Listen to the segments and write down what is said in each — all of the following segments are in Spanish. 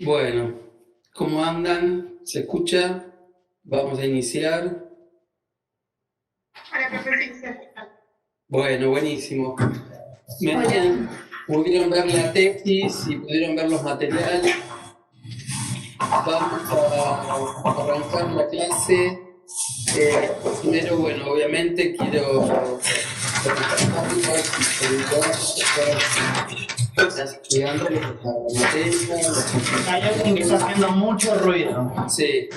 Bueno, ¿cómo andan? ¿Se escucha? Vamos a iniciar. Hola, profe, sí, se escucha. Bueno, buenísimo. Hola. Pudieron ver la tesis y pudieron ver los materiales. Vamos a arrancar la clase. Primero, bueno, obviamente quiero presentarlos y saludarlos a todos los estudiantes de la materia, los Hay alguien que está compañeros. haciendo mucho ruido. Sí,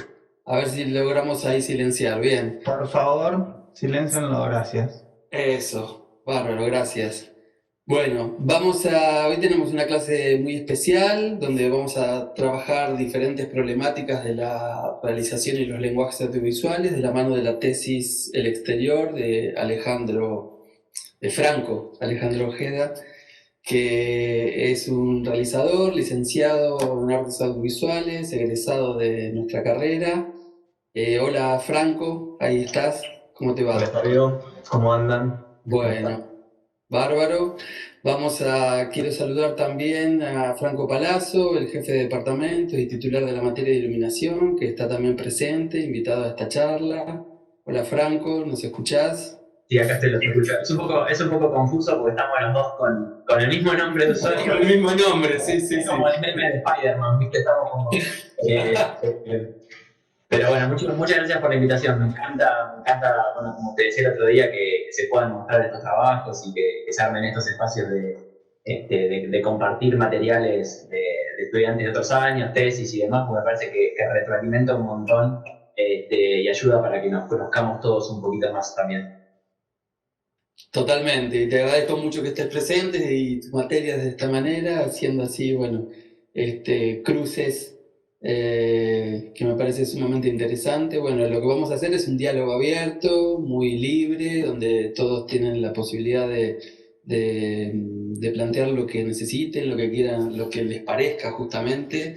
a ver si logramos ahí silenciar. Bien. Por favor, siléncienlo, gracias. Eso, bárbaro, gracias. Bueno, hoy tenemos una clase muy especial donde vamos a trabajar diferentes problemáticas de la realización y los lenguajes audiovisuales de la mano de la tesis El exterior de Franco, Alejandro Ojeda, que es un realizador, licenciado en artes audiovisuales, egresado de nuestra carrera. Hola Franco, ahí estás, ¿cómo te va? Hola Fabio, ¿cómo andan? Bueno, bárbaro. Quiero saludar también a Franco Palazzo, el jefe de departamento y titular de la materia de iluminación, que está también presente, invitado a esta charla. Hola Franco, ¿nos escuchás? Sí, acá te los escucho. Es un poco confuso porque estamos los dos con el mismo nombre de usuario. Con el mismo nombre, sí, sí, Es sí. como el meme de Spider-Man, ¿viste? Estamos como. Pero bueno, muchas gracias por la invitación. Me encanta, bueno, como te decía el otro día, que se puedan mostrar estos trabajos y que se armen estos espacios de compartir materiales de estudiantes de otros años, tesis y demás, porque me parece que retroalimenta un montón y ayuda para que nos conozcamos todos un poquito más también. Totalmente, y te agradezco mucho que estés presente y tus materias de esta manera, haciendo así, bueno, cruces que me parece sumamente interesante. Bueno, lo que vamos a hacer es un diálogo abierto, muy libre, donde todos tienen la posibilidad de plantear lo que necesiten, lo que quieran, lo que les parezca justamente.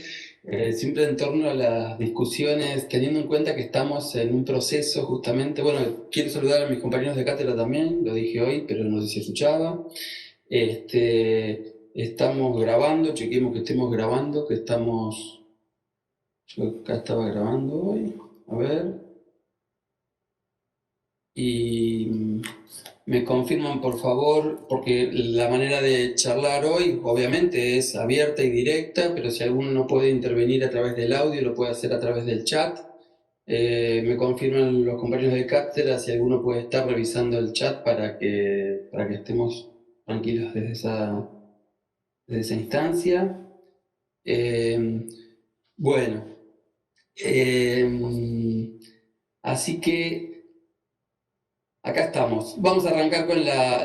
Siempre en torno a las discusiones, teniendo en cuenta que estamos en un proceso justamente, bueno, quiero saludar a mis compañeros de cátedra también, lo dije hoy, pero no sé si escuchaba. Estamos grabando, chequemos que estemos grabando, yo acá estaba grabando hoy, a ver, y me confirman por favor, porque la manera de charlar hoy obviamente es abierta y directa, pero si alguno no puede intervenir a través del audio, lo puede hacer a través del chat. Me confirman los compañeros de cátedra si alguno puede estar revisando el chat para que estemos tranquilos desde esa instancia. Bueno, así que acá estamos. Vamos a arrancar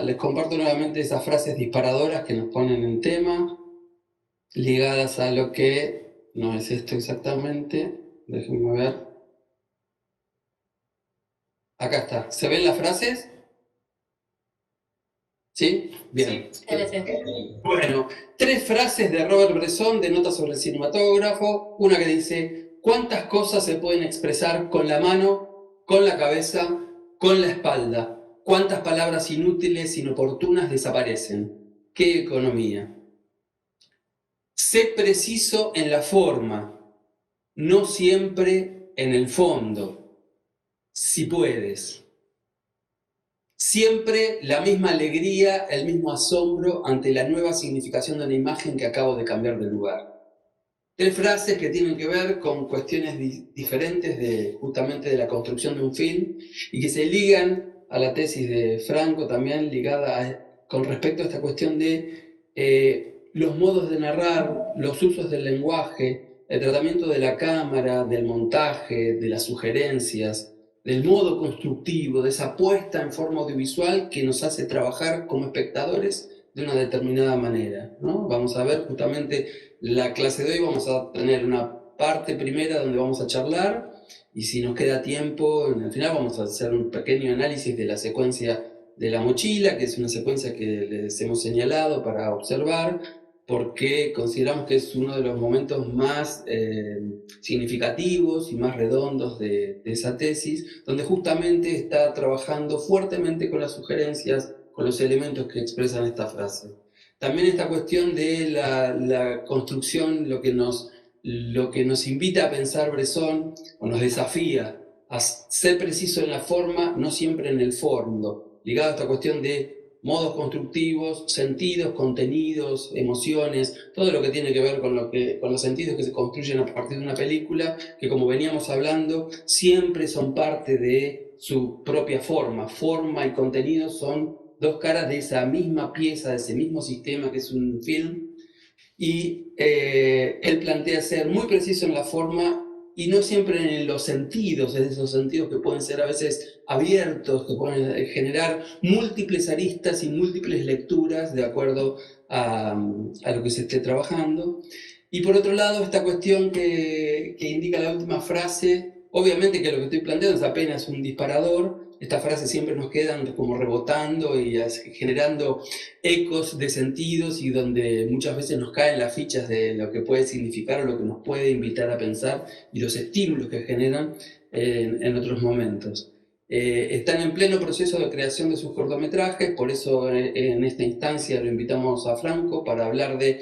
les comparto nuevamente esas frases disparadoras que nos ponen en tema, ligadas a lo que no es esto exactamente. Déjenme ver. Acá está. ¿Se ven las frases? ¿Sí? Bien. Sí, LC. Bueno, 3 frases de Robert Bresson de Notas sobre el cinematógrafo. Una que dice: ¿cuántas cosas se pueden expresar con la mano, con la cabeza, con la espalda? ¿Cuántas palabras inútiles, inoportunas desaparecen? ¡Qué economía! Sé preciso en la forma, no siempre en el fondo, si puedes. Siempre la misma alegría, el mismo asombro ante la nueva significación de una imagen que acabo de cambiar de lugar. 3 frases que tienen que ver con cuestiones diferentes justamente de la construcción de un film y que se ligan a la tesis de Franco también, con respecto a esta cuestión de los modos de narrar, los usos del lenguaje, el tratamiento de la cámara, del montaje, de las sugerencias, del modo constructivo, de esa puesta en forma audiovisual que nos hace trabajar como espectadores de una determinada manera, ¿no? Vamos a ver justamente la clase de hoy, vamos a tener una parte primera donde vamos a charlar y si nos queda tiempo, en el final vamos a hacer un pequeño análisis de la secuencia de la mochila, que es una secuencia que les hemos señalado para observar, porque consideramos que es uno de los momentos más significativos y más redondos de esa tesis, donde justamente está trabajando fuertemente con las sugerencias, con los elementos que expresan esta frase. También esta cuestión de la construcción, lo que nos invita a pensar Bresson, o nos desafía a ser preciso en la forma, no siempre en el fondo, ligado a esta cuestión de modos constructivos, sentidos, contenidos, emociones, todo lo que tiene que ver con los sentidos que se construyen a partir de una película, que como veníamos hablando, siempre son parte de su propia forma. Forma y contenido son dos caras de esa misma pieza, de ese mismo sistema que es un film. Y él plantea ser muy preciso en la forma y no siempre en los sentidos, en esos sentidos que pueden ser a veces abiertos, que pueden generar múltiples aristas y múltiples lecturas de acuerdo a lo que se esté trabajando. Y por otro lado, esta cuestión que indica la última frase, obviamente que lo que estoy planteando es apenas un disparador. Estas frases siempre nos quedan como rebotando y generando ecos de sentidos y donde muchas veces nos caen las fichas de lo que puede significar o lo que nos puede invitar a pensar y los estímulos que generan en otros momentos. Están en pleno proceso de creación de sus cortometrajes, por eso en esta instancia lo invitamos a Franco para hablar de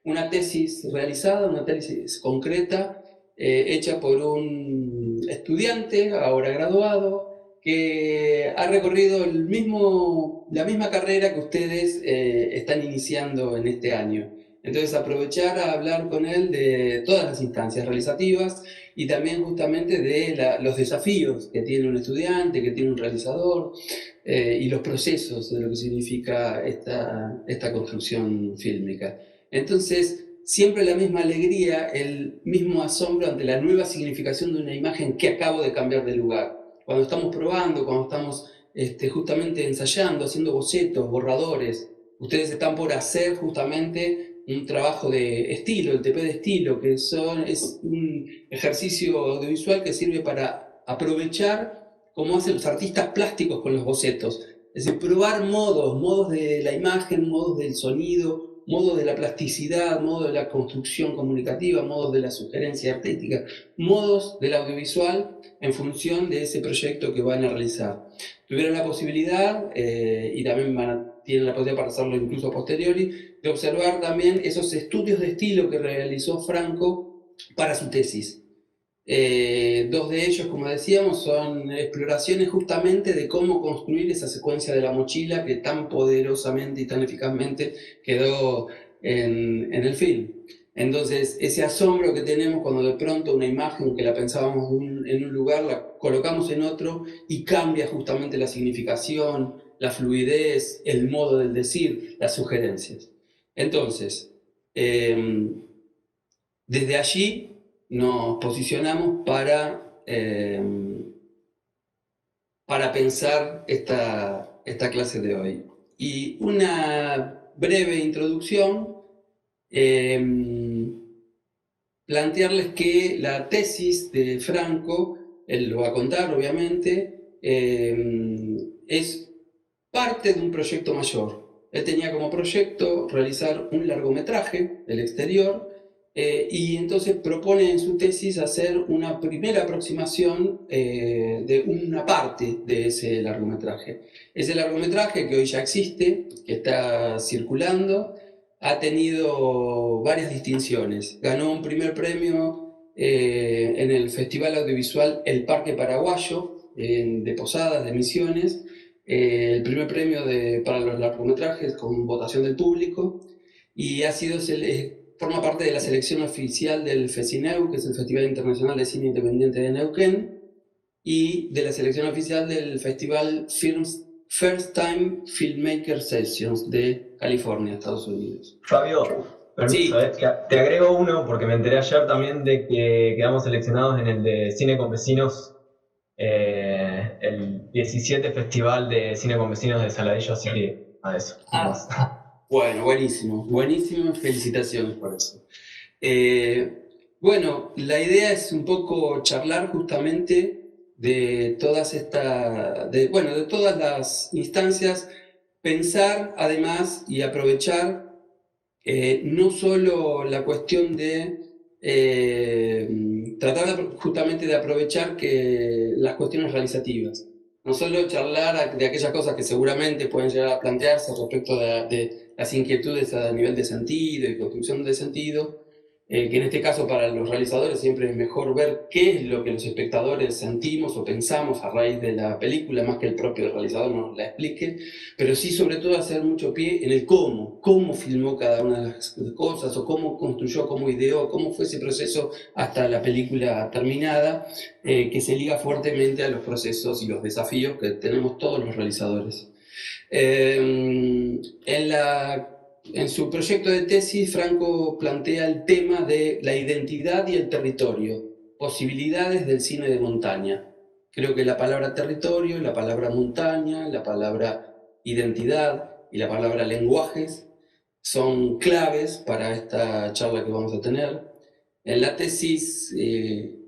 una tesis realizada, una tesis concreta, hecha por un estudiante, ahora graduado, que ha recorrido la misma carrera que ustedes están iniciando en este año. Entonces aprovechar a hablar con él de todas las instancias realizativas y también justamente de los desafíos que tiene un estudiante, que tiene un realizador y los procesos de lo que significa esta construcción fílmica. Entonces, siempre la misma alegría, el mismo asombro ante la nueva significación de una imagen que acabo de cambiar de lugar. Cuando estamos probando, cuando estamos justamente ensayando, haciendo bocetos, borradores, ustedes están por hacer justamente un trabajo de estilo, el TP de estilo, que es un ejercicio audiovisual que sirve para aprovechar cómo hacen los artistas plásticos con los bocetos. Es decir, probar modos de la imagen, modos del sonido, modos de la plasticidad, modos de la construcción comunicativa, modos de la sugerencia artística, modos del audiovisual en función de ese proyecto que van a realizar. Tuvieron la posibilidad, y también tienen la posibilidad para hacerlo incluso a posteriori, de observar también esos estudios de estilo que realizó Franco para su tesis. Dos de ellos, como decíamos, son exploraciones justamente de cómo construir esa secuencia de la mochila que tan poderosamente y tan eficazmente quedó en el film. Entonces, ese asombro que tenemos cuando de pronto una imagen que la pensábamos en un lugar, la colocamos en otro y cambia justamente la significación, la fluidez, el modo del decir, las sugerencias. Entonces, desde allí nos posicionamos para pensar esta clase de hoy. Y una breve introducción, plantearles que la tesis de Franco, él lo va a contar obviamente, es parte de un proyecto mayor. Él tenía como proyecto realizar un largometraje del exterior, y entonces propone en su tesis hacer una primera aproximación de una parte de ese largometraje. Ese largometraje que hoy ya existe, que está circulando, ha tenido varias distinciones. Ganó un primer premio en el Festival Audiovisual El Parque Paraguayo, de Posadas, de Misiones, el primer premio para los largometrajes con votación del público, y forma parte de la selección oficial del FECINEU, que es el Festival Internacional de Cine Independiente de Neuquén, y de la selección oficial del Festival First Time Filmmaker Sessions de California, Estados Unidos. Fabio, permiso, Sí. te agrego uno porque me enteré ayer también de que quedamos seleccionados en el de Cine con Vecinos, el 17 Festival de Cine con Vecinos de Saladillo, así que a eso. Bueno, buenísimo, felicitaciones por eso. Bueno, la idea es un poco charlar justamente de todas las instancias, pensar además y aprovechar no solo la cuestión de tratar justamente de aprovechar las cuestiones realizativas, no solo charlar de aquellas cosas que seguramente pueden llegar a plantearse respecto de las inquietudes a nivel de sentido y construcción de sentido, que en este caso para los realizadores siempre es mejor ver qué es lo que los espectadores sentimos o pensamos a raíz de la película, más que el propio realizador nos la explique, pero sí sobre todo hacer mucho pie en el cómo filmó cada una de las cosas, o cómo construyó, cómo ideó, cómo fue ese proceso hasta la película terminada, que se liga fuertemente a los procesos y los desafíos que tenemos todos los realizadores. En su proyecto de tesis, Franco plantea el tema de la identidad y el territorio, posibilidades del cine de montaña. Creo que la palabra territorio, la palabra montaña, la palabra identidad y la palabra lenguajes son claves para esta charla que vamos a tener. En la tesis,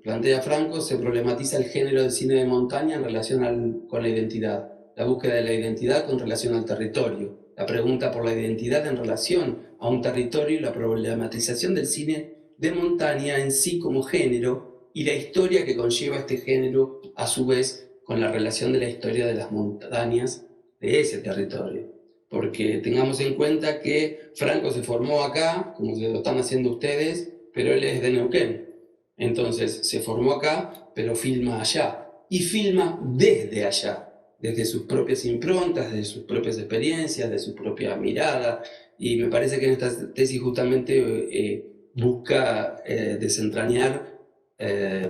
plantea Franco, se problematiza el género del cine de montaña en relación con la identidad, la búsqueda de la identidad con relación al territorio, la pregunta por la identidad en relación a un territorio y la problematización del cine de montaña en sí como género y la historia que conlleva este género a su vez con la relación de la historia de las montañas de ese territorio. Porque tengamos en cuenta que Franco se formó acá, como se lo están haciendo ustedes, pero él es de Neuquén. Entonces se formó acá, pero filma allá. Y filma desde allá, desde sus propias improntas, desde sus propias experiencias, de su propia mirada. Y me parece que en esta tesis justamente busca desentrañar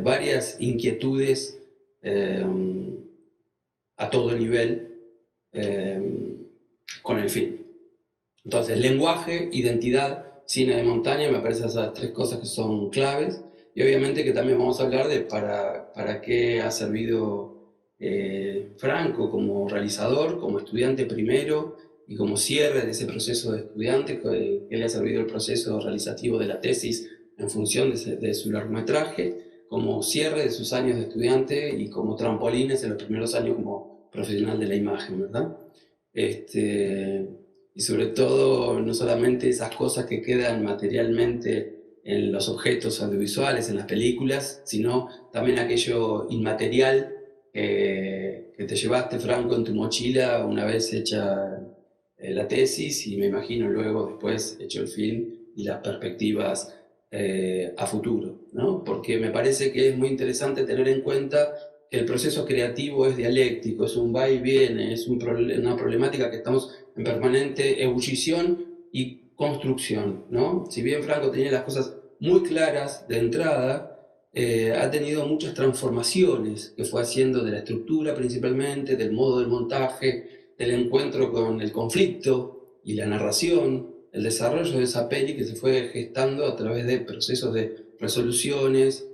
varias inquietudes a todo nivel con el film. Entonces, lenguaje, identidad, cine de montaña, me parecen esas tres cosas que son claves. Y obviamente que también vamos a hablar de para qué ha servido Franco como realizador, como estudiante primero, y como cierre de ese proceso de estudiante, que le ha servido el proceso realizativo de la tesis en función de su largometraje, como cierre de sus años de estudiante y como trampolines en los primeros años como profesional de la imagen, ¿verdad? Y sobre todo, no solamente esas cosas que quedan materialmente en los objetos audiovisuales, en las películas, sino también aquello inmaterial que te llevaste, Franco, en tu mochila una vez hecha la tesis, y me imagino luego después hecho el film y las perspectivas a futuro, ¿no? Porque me parece que es muy interesante tener en cuenta que el proceso creativo es dialéctico, es un va y viene, es una problemática que estamos en permanente ebullición y construcción, ¿no? Si bien Franco tenía las cosas muy claras de entrada, ha tenido muchas transformaciones que fue haciendo de la estructura principalmente, del modo del montaje, del encuentro con el conflicto y la narración, el desarrollo de esa peli que se fue gestando a través de procesos de resoluciones,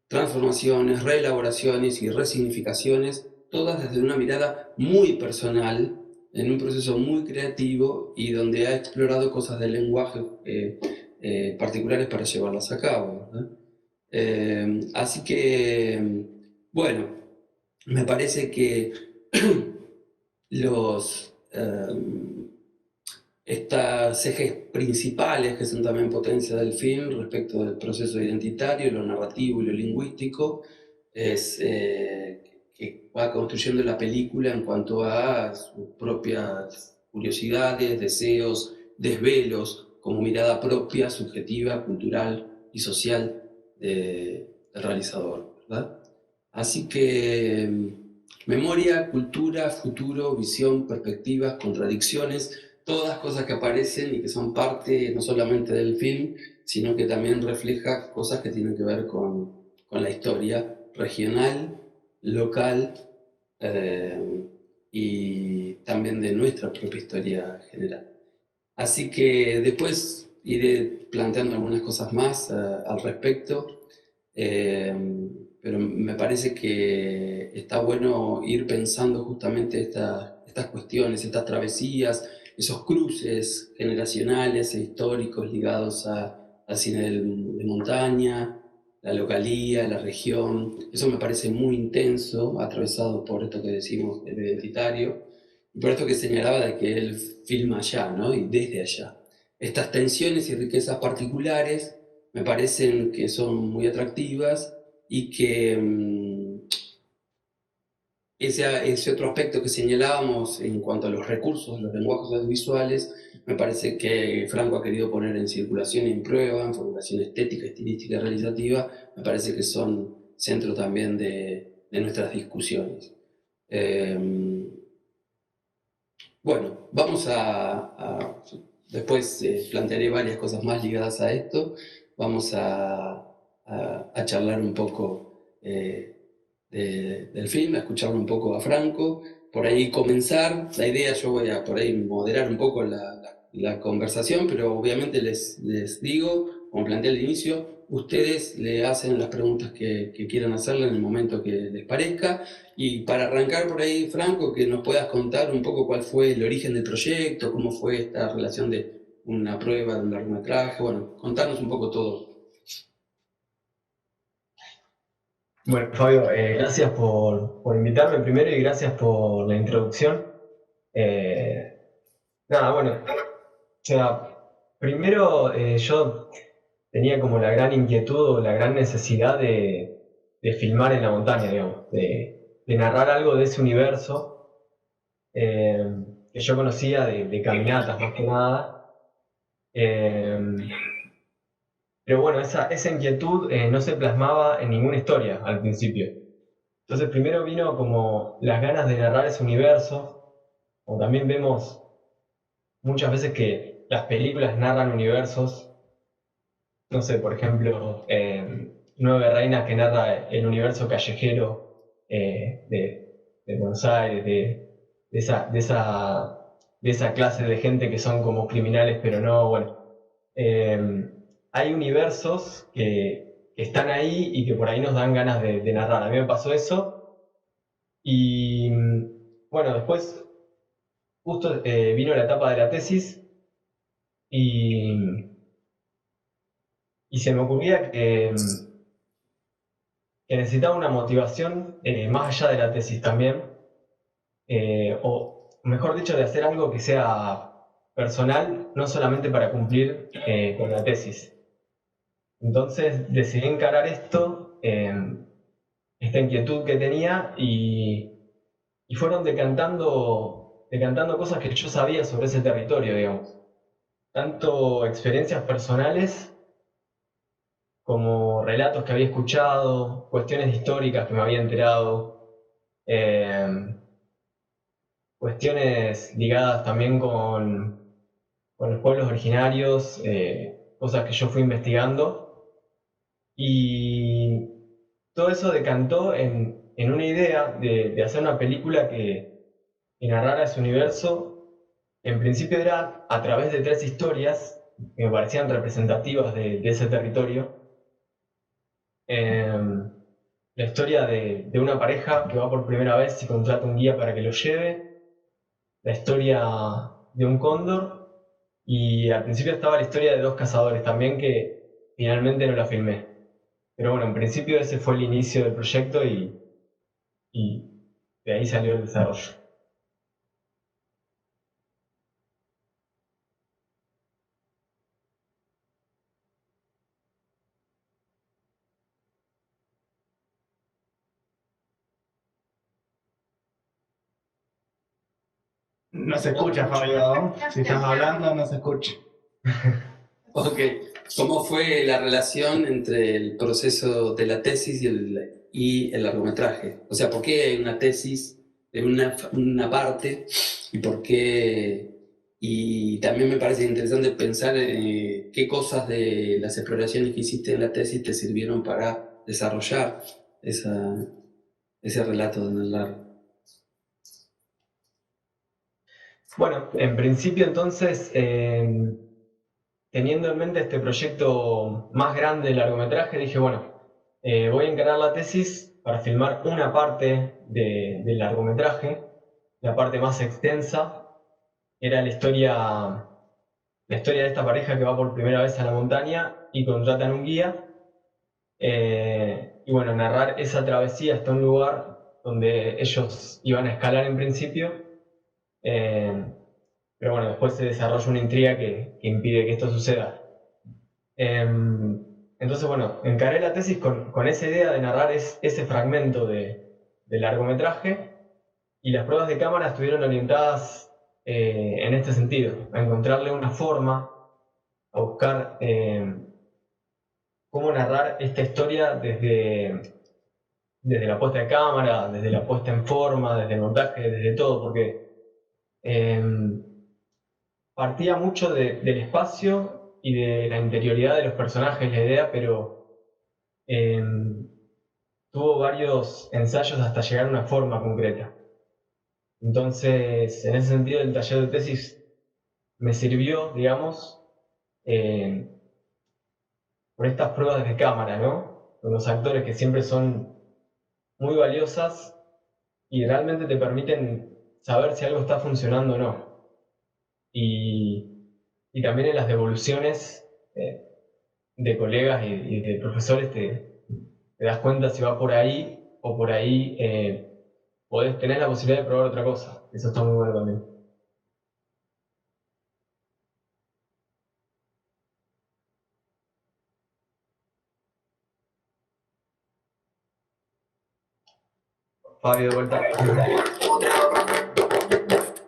transformaciones, reelaboraciones y resignificaciones, todas desde una mirada muy personal, en un proceso muy creativo y donde ha explorado cosas del lenguaje particulares para llevarlas a cabo, ¿verdad? Así que, bueno, me parece que los estas ejes principales que son también potencia del film respecto del proceso identitario, lo narrativo y lo lingüístico, es que va construyendo la película en cuanto a sus propias curiosidades, deseos, desvelos, como mirada propia, subjetiva, cultural y social del realizador, ¿verdad? Así que memoria, cultura, futuro, visión, perspectivas, contradicciones, todas cosas que aparecen y que son parte no solamente del film, sino que también refleja cosas que tienen que ver con la historia regional, local y también de nuestra propia historia general. Así que después iré planteando algunas cosas más al respecto, pero me parece que está bueno ir pensando justamente estas cuestiones, estas travesías, esos cruces generacionales e históricos ligados al cine de montaña, la localía, la región. Eso me parece muy intenso, atravesado por esto que decimos del identitario, y por esto que señalaba de que él filma allá, ¿no? Y desde allá. Estas tensiones y riquezas particulares me parecen que son muy atractivas y que ese otro aspecto que señalábamos en cuanto a los recursos, los lenguajes audiovisuales, me parece que Franco ha querido poner en circulación y en prueba, en formulación estética, estilística y realizativa, me parece que son centro también de nuestras discusiones. Bueno, vamos después plantearé varias cosas más ligadas a esto. Vamos a charlar un poco del film, a escucharlo un poco a Franco, por ahí comenzar. La idea, yo voy a por ahí moderar un poco la conversación, pero obviamente les digo, como planteé al inicio, ustedes le hacen las preguntas que quieran hacerle en el momento que les parezca. Y para arrancar por ahí, Franco, que nos puedas contar un poco cuál fue el origen del proyecto, cómo fue esta relación de una prueba, de un largometraje, bueno, contarnos un poco todo. Bueno, Fabio, gracias por invitarme primero y gracias por la introducción. Nada, bueno, o sea, primero yo tenía como la gran inquietud o la gran necesidad de filmar en la montaña, digamos, de narrar algo de ese universo que yo conocía de caminatas más que nada. Pero bueno, esa inquietud no se plasmaba en ninguna historia al principio. Entonces primero vino como las ganas de narrar ese universo, o también vemos muchas veces que las películas narran universos. No sé, por ejemplo, Nueve Reinas, que narra el universo callejero de Buenos Aires, de esa clase de gente que son como criminales, pero no, bueno. Hay universos que están ahí y que por ahí nos dan ganas de narrar. A mí me pasó eso. Y bueno, después justo vino la etapa de la tesis y se me ocurría que necesitaba una motivación más allá de la tesis también, o mejor dicho, de hacer algo que sea personal, no solamente para cumplir con la tesis. Entonces decidí encarar esto, esta inquietud que tenía, y fueron decantando cosas que yo sabía sobre ese territorio, digamos. Tanto experiencias personales como relatos que había escuchado, cuestiones históricas que me había enterado, cuestiones ligadas también con los pueblos originarios, cosas que yo fui investigando. Y todo eso decantó en una idea de hacer una película que narrara ese universo. En principio era a través de 3 historias que me parecían representativas de ese territorio. La historia de una pareja que va por primera vez y contrata un guía para que lo lleve, la historia de un cóndor, y al principio estaba la historia de 2 cazadores también, que finalmente no la filmé. Pero bueno, en principio ese fue el inicio del proyecto y de ahí salió el desarrollo. No se escucha, Fabio. Si estás hablando, no se escucha. Ok, ¿cómo fue la relación entre el proceso de la tesis y el largometraje? O sea, ¿por qué hay una tesis de una parte y por qué? Y también me parece interesante pensar qué cosas de las exploraciones que hiciste en la tesis te sirvieron para desarrollar ese relato en el largo. Bueno, en principio entonces, teniendo en mente este proyecto más grande de largometraje, dije, bueno, voy a encarar la tesis para filmar una parte del largometraje, la parte más extensa. Era la historia de esta pareja que va por primera vez a la montaña y contratan un guía. Y bueno, narrar esa travesía hasta un lugar donde ellos iban a escalar en principio. Pero bueno, después se desarrolla una intriga que impide que esto suceda. Entonces, bueno, encaré la tesis con esa idea de narrar ese fragmento de largometraje. Y las pruebas de cámara estuvieron orientadas en este sentido, a encontrarle una forma, a buscar cómo narrar esta historia desde la puesta de cámara, desde la puesta en forma, desde el montaje, desde todo, porque partía mucho del espacio y de la interioridad de los personajes la idea, pero tuvo varios ensayos hasta llegar a una forma concreta. Entonces, en ese sentido, el taller de tesis me sirvió, digamos, por estas pruebas de cámara, ¿no? Con los actores que siempre son muy valiosas y realmente te permiten saber si algo está funcionando o no. Y también en las devoluciones de colegas y de profesores te das cuenta si va por ahí o por ahí podés tener la posibilidad de probar otra cosa. Eso está muy bueno también. Fabio, de vuelta.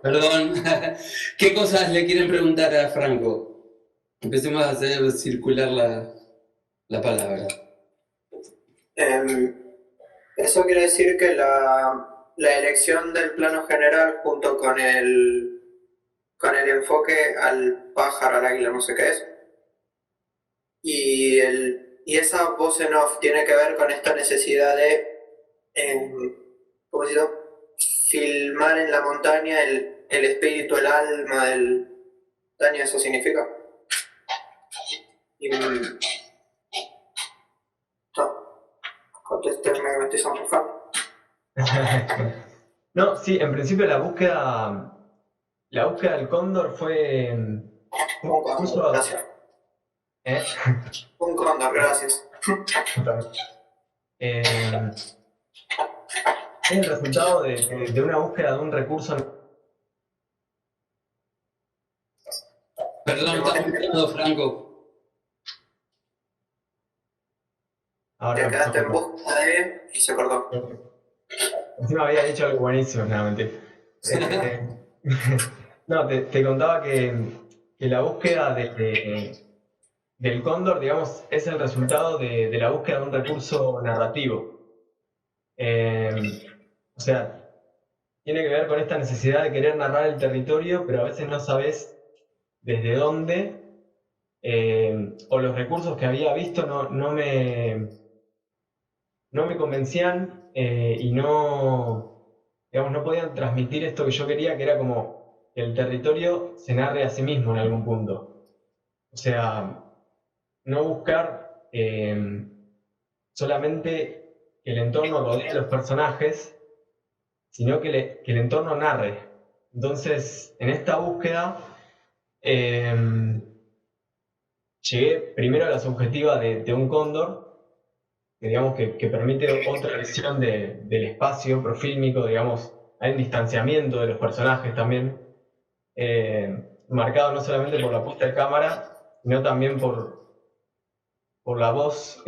Perdón, ¿qué cosas le quieren preguntar a Franco? Empecemos a hacer circular la palabra. Eso quiere decir que la elección del plano general junto con el enfoque al pájaro, al águila, no sé qué es, y esa voz en off tiene que ver con esta necesidad de, ¿cómo se llama? Filmar en la montaña el espíritu, el alma del montaña, ¿eso significa? Contésteme que me estoy sonrojando. No, sí, en principio la búsqueda del cóndor fue Un cóndor, gracias. ¿Eh? Un cóndor, gracias. Es el resultado de una búsqueda de un recurso. Perdón, estás muteado, Franco. Te quedaste en busca de... y se cortó. Encima había dicho algo buenísimo, nada, mentira. No, te contaba que la búsqueda del cóndor, digamos, es el resultado de la búsqueda de un recurso narrativo. O sea, tiene que ver con esta necesidad de querer narrar el territorio, pero a veces no sabes desde dónde, o los recursos que había visto no me convencían y digamos, no podían transmitir esto que yo quería, que era como que el territorio se narre a sí mismo en algún punto. O sea, no buscar solamente que el entorno rodee a los personajes, sino que el entorno narre. Entonces, en esta búsqueda, llegué primero a la subjetiva de un cóndor, que digamos que permite otra visión del espacio profílmico, digamos, hay un distanciamiento de los personajes también, marcado no solamente por la puesta de cámara, sino también por la voz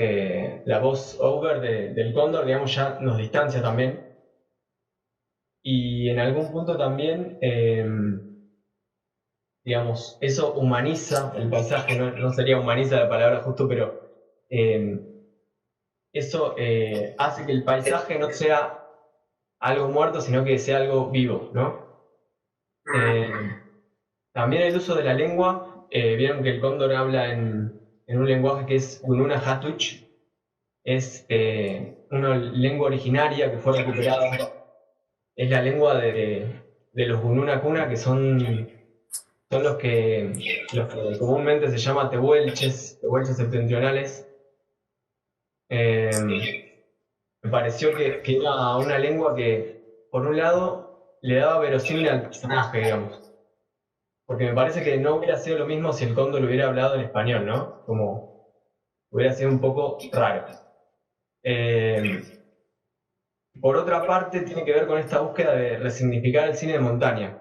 over del cóndor, digamos, ya nos distancia también. Y en algún punto también, digamos, eso humaniza el paisaje, no sería humaniza la palabra justo, pero eso hace que el paisaje no sea algo muerto, sino que sea algo vivo, ¿no? También el uso de la lengua, vieron que el cóndor habla en un lenguaje que es Gununa Hatuch, es una lengua originaria que fue recuperada, es la lengua de los Gununa Kuna, que son los que comúnmente se llaman tehuelches septentrionales. Me pareció que era una lengua que, por un lado, le daba verosímil al personaje, digamos. Porque me parece que no hubiera sido lo mismo si el cóndor hubiera hablado en español, ¿no? Como hubiera sido un poco raro. Por otra parte, tiene que ver con esta búsqueda de resignificar el cine de montaña.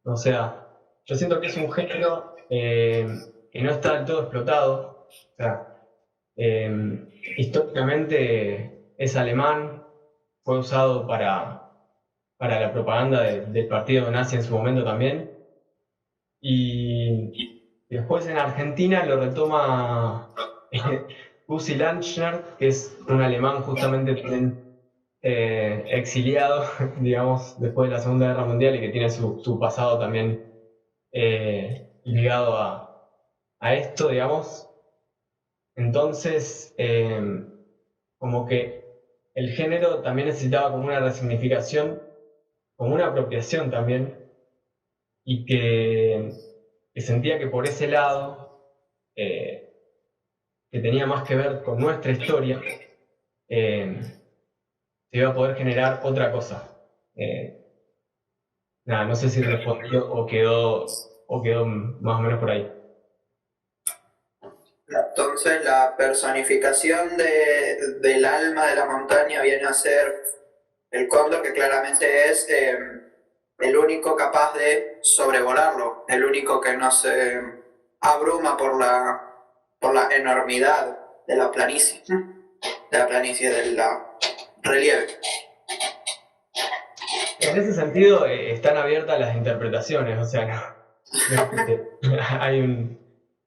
O sea, yo siento que es un género que no está del todo explotado. O sea, históricamente es alemán, fue usado para para la propaganda del partido nazi en su momento también. Y después en Argentina lo retoma Pussy Lanchner, que es un alemán justamente también exiliado, digamos, después de la Segunda Guerra Mundial y que tiene su pasado también ligado a esto, digamos. Entonces, como que el género también necesitaba como una resignificación, como una apropiación también, y que sentía que por ese lado, que tenía más que ver con nuestra historia, se iba a poder generar otra cosa. Nada, no sé si respondió o quedó más o menos por ahí. Entonces la personificación del alma de la montaña viene a ser el cóndor, que claramente es el único capaz de sobrevolarlo, el único que no se abruma por la enormidad de la planicie, del relieve. En ese sentido, están abiertas las interpretaciones, o sea, hay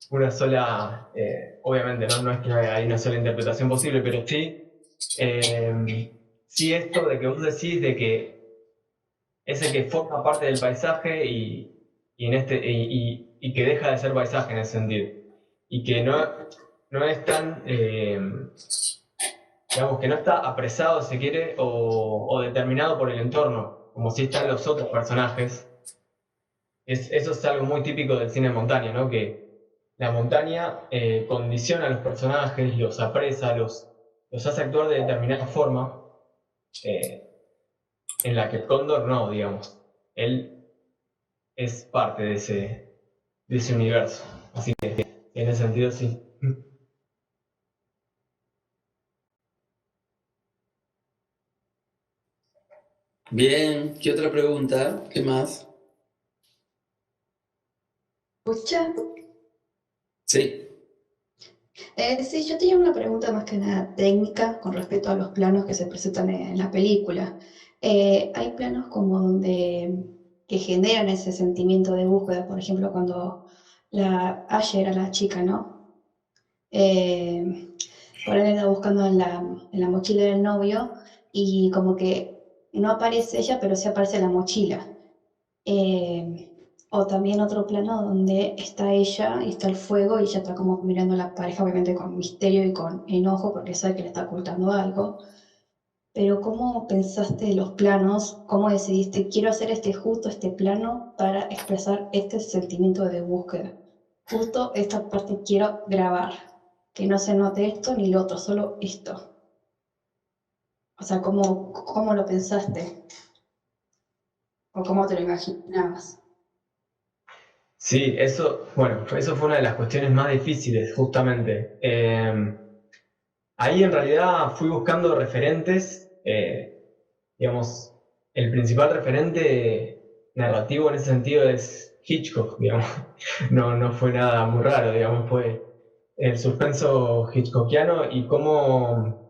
una sola, obviamente, no es que hay una sola interpretación posible, pero sí esto de que vos decís de que es el que forma parte del paisaje y que deja de ser paisaje en ese sentido, y que no es tan, digamos, que no está apresado, si quiere, o determinado por el entorno, como si están los otros personajes. Eso es algo muy típico del cine de montaña, ¿no? Que la montaña condiciona a los personajes, los apresa, los hace actuar de determinada forma, en la que el cóndor no, digamos. Él es parte de ese universo. Así que en ese sentido sí. Bien, ¿qué otra pregunta? ¿Qué más? ¿Escucha? Sí. Sí, yo tenía una pregunta más que nada técnica con respecto a los planos que se presentan en la película. Hay planos como que generan ese sentimiento de búsqueda, por ejemplo, cuando Ashe era la chica, ¿no? Por ahí anda buscando en la mochila del novio y como que no aparece ella, pero sí aparece la mochila. O también otro plano donde está ella y está el fuego y ella está como mirando a la pareja, obviamente con misterio y con enojo porque sabe que le está ocultando algo. Pero ¿cómo pensaste los planos? ¿Cómo decidiste, quiero hacer justo este plano para expresar este sentimiento de búsqueda? Justo esta parte quiero grabar, que no se note esto ni lo otro, solo esto. O sea, ¿cómo lo pensaste? ¿O cómo te lo imaginabas? Sí, eso fue una de las cuestiones más difíciles, justamente. Ahí en realidad fui buscando referentes, digamos, el principal referente narrativo en ese sentido es Hitchcock, digamos. No fue nada muy raro, digamos, fue el suspenso hitchcockiano y cómo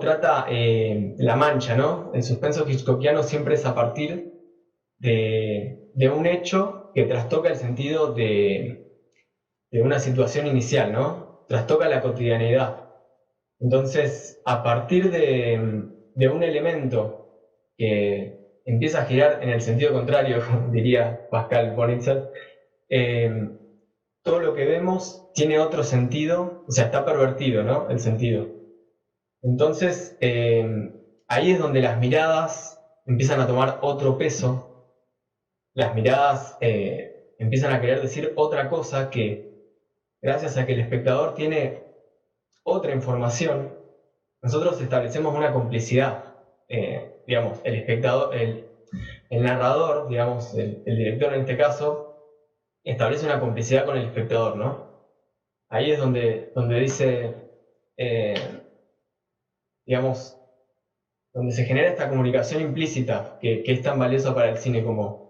trata la mancha, ¿no? El suspenso hitchcockiano siempre es a partir de un hecho que trastoca el sentido de una situación inicial, ¿no? Trastoca la cotidianidad. Entonces, a partir de un elemento que empieza a girar en el sentido contrario, diría Pascal Bonitzer, todo lo que vemos tiene otro sentido, o sea, está pervertido, ¿no? El sentido. Entonces, ahí es donde las miradas empiezan a tomar otro peso, las miradas empiezan a querer decir otra cosa que, gracias a que el espectador tiene otra información, nosotros establecemos una complicidad. Digamos, el espectador, el narrador, digamos, el director en este caso, establece una complicidad con el espectador, ¿no? Ahí es donde dice, digamos, donde se genera esta comunicación implícita que es tan valiosa para el cine como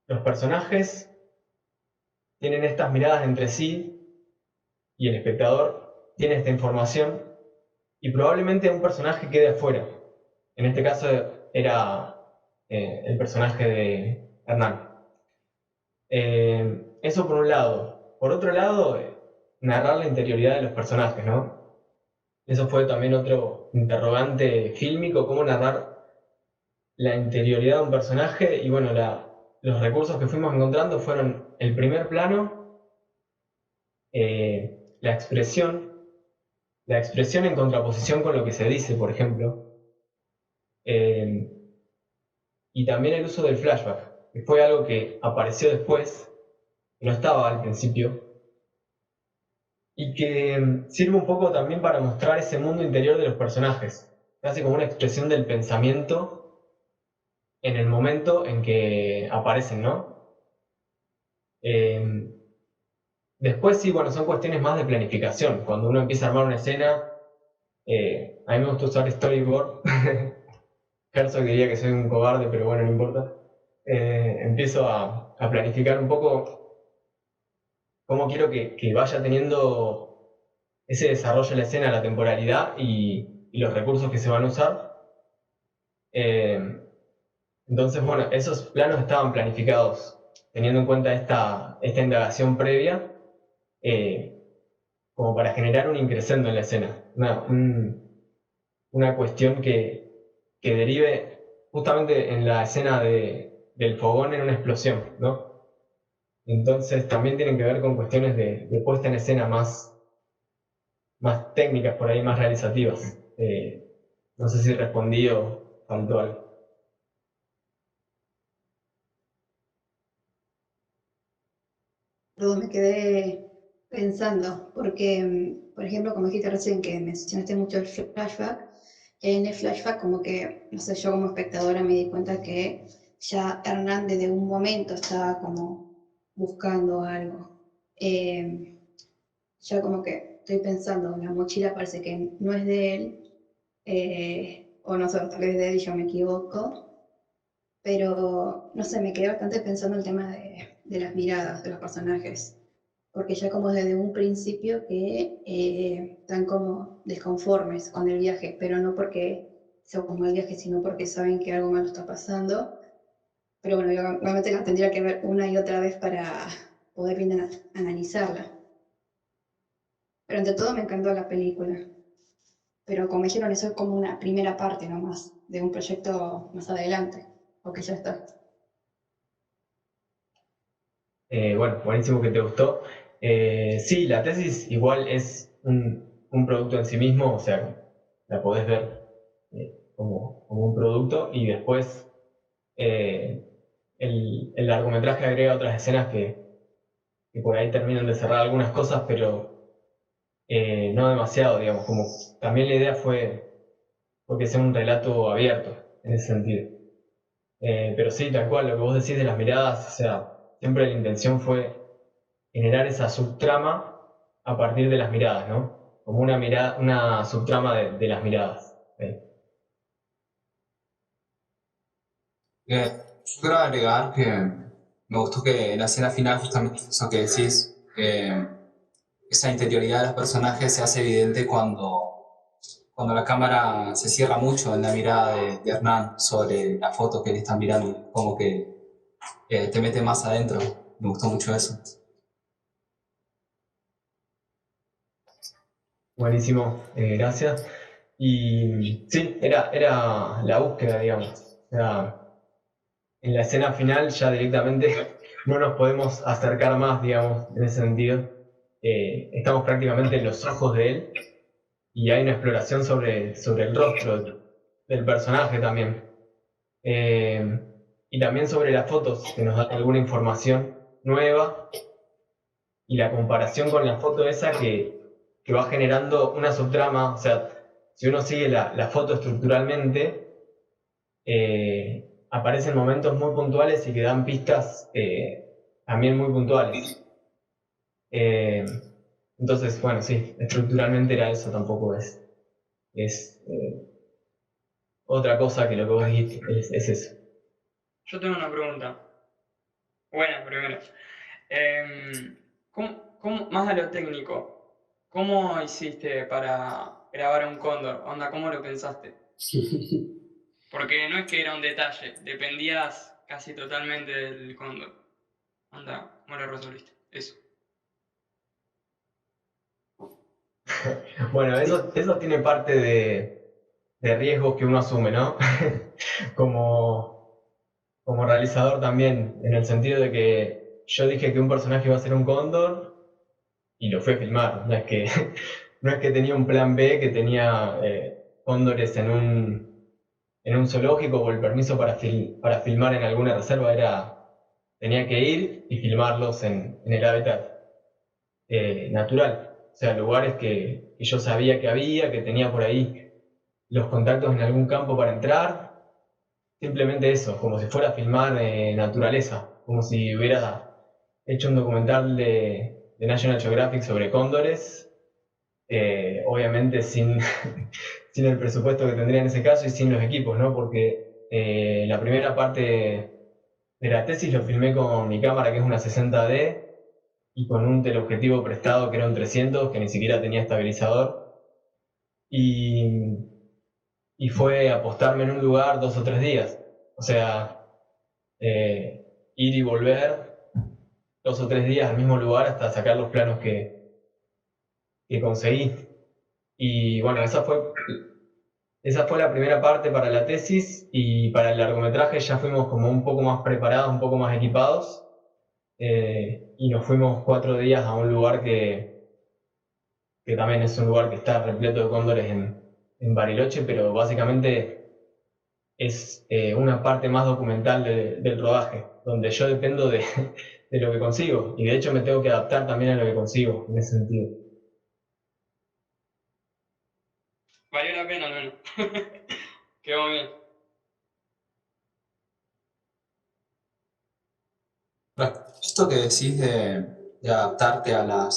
los personajes tienen estas miradas entre sí y el espectador tiene esta información y probablemente un personaje quede afuera. En este caso era el personaje de Hernán. Eso por un lado. Por otro lado, narrar la interioridad de los personajes, ¿no? Eso fue también otro interrogante fílmico, cómo narrar la interioridad de un personaje. Y bueno, los recursos que fuimos encontrando fueron el primer plano, la expresión en contraposición con lo que se dice, por ejemplo, y también el uso del flashback, que fue algo que apareció después, que no estaba al principio, y que sirve un poco también para mostrar ese mundo interior de los personajes, casi como una expresión del pensamiento en el momento en que aparecen, ¿no? Después sí, bueno, son cuestiones más de planificación. Cuando uno empieza a armar una escena, a mí me gusta usar storyboard. Herzog diría que soy un cobarde, pero bueno, no importa. Empiezo a planificar un poco cómo quiero que vaya teniendo ese desarrollo de la escena, la temporalidad y los recursos que se van a usar. Entonces, bueno, esos planos estaban planificados teniendo en cuenta esta indagación previa, como para generar un increscendo en la escena, una cuestión que derive justamente en la escena del fogón en una explosión, ¿no? Entonces también tienen que ver con cuestiones de puesta en escena más técnicas, por ahí más realizativas. No sé si respondí o faltó algo. Perdón, me quedé pensando, porque, por ejemplo, como dijiste recién que mencionaste mucho el flashback, y en el flashback como que, no sé, yo como espectadora me di cuenta que ya Hernán desde un momento estaba como buscando algo. Ya como que estoy pensando, la mochila parece que no es de él, o no sé, tal vez de él y yo me equivoco, pero no sé, me quedé bastante pensando el tema de las miradas de los personajes, porque ya como desde un principio que están como desconformes con el viaje, pero no porque sea como el viaje, sino porque saben que algo malo está pasando. Pero bueno, yo obviamente la tendría que ver una y otra vez para poder bien analizarla. Pero ante todo me encantó la película. Pero como dijeron, eso es como una primera parte nomás de un proyecto más adelante, o que ya está. Bueno, buenísimo que te gustó. Sí, la tesis igual es un producto en sí mismo, o sea, la podés ver como un producto y después el largometraje agrega otras escenas que por ahí terminan de cerrar algunas cosas, pero no demasiado, digamos, como también la idea fue que sea un relato abierto en ese sentido. Pero sí, tal cual, lo que vos decís de las miradas, o sea, siempre la intención fue generar esa subtrama a partir de las miradas, ¿no? Como una subtrama de las miradas. Yo quiero agregar que me gustó que en la escena final, justamente eso que decís, esa interioridad de los personajes se hace evidente cuando la cámara se cierra mucho en la mirada de Hernán sobre la foto que le están mirando, como que te mete más adentro. Me gustó mucho eso. Buenísimo, gracias. Y sí, era la búsqueda, digamos. O sea, en la escena final ya directamente no nos podemos acercar más, digamos, en ese sentido. Estamos prácticamente en los ojos de él y hay una exploración sobre el rostro del personaje también. Y también sobre las fotos, que nos dan alguna información nueva y la comparación con la foto esa que va generando una subtrama. O sea, si uno sigue la foto estructuralmente, aparecen momentos muy puntuales y que dan pistas también muy puntuales. Entonces, bueno, sí, estructuralmente era eso, tampoco es otra cosa que lo que vos dijiste, es eso. Yo tengo una pregunta. Buena, primero. Más a lo técnico, ¿cómo hiciste para grabar un cóndor? Onda, ¿cómo lo pensaste? Porque no es que era un detalle, dependías casi totalmente del cóndor. Onda, ¿cómo lo resolviste? Eso. Bueno, eso tiene parte de riesgos que uno asume, ¿no? Como, como realizador también, en el sentido de que yo dije que un personaje iba a ser un cóndor y lo fui a filmar. No es que tenía un plan B, que tenía cóndores en un zoológico o el permiso para filmar en alguna reserva. Tenía que ir y filmarlos en el hábitat natural. O sea, lugares que yo sabía que había, que tenía por ahí los contactos en algún campo para entrar. Simplemente eso, como si fuera a filmar naturaleza, como si hubiera hecho un documental de National Geographic sobre cóndores, obviamente sin, sin el presupuesto que tendría en ese caso y sin los equipos, ¿no? Porque la primera parte de la tesis lo filmé con mi cámara, que es una 60D, y con un teleobjetivo prestado que era un 300, que ni siquiera tenía estabilizador. Y, y fue apostarme en un lugar 2 o 3 días. O sea, ir y volver 2 o 3 días al mismo lugar hasta sacar los planos que conseguí. Y bueno, esa fue la primera parte para la tesis, y para el largometraje ya fuimos como un poco más preparados, un poco más equipados, y nos fuimos 4 días a un lugar que también es un lugar que está repleto de cóndores en Bariloche, pero básicamente es una parte más documental del rodaje, donde yo dependo de lo que consigo, y de hecho me tengo que adaptar también a lo que consigo en ese sentido. Valió la pena al menos. Quedó muy bien. Esto que decís de adaptarte a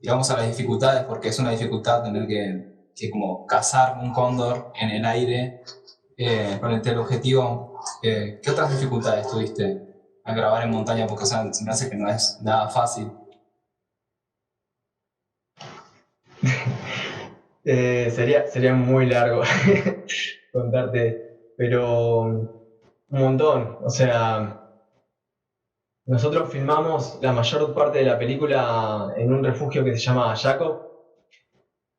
digamos, a las dificultades, porque es una dificultad tener que como cazar un cóndor en el aire con el teleobjetivo. ¿Qué otras dificultades tuviste al grabar en montaña? Porque, o sea, se me hace que no es nada fácil. Sería muy largo contarte, pero un montón. O sea, nosotros filmamos la mayor parte de la película en un refugio que se llama Jacob,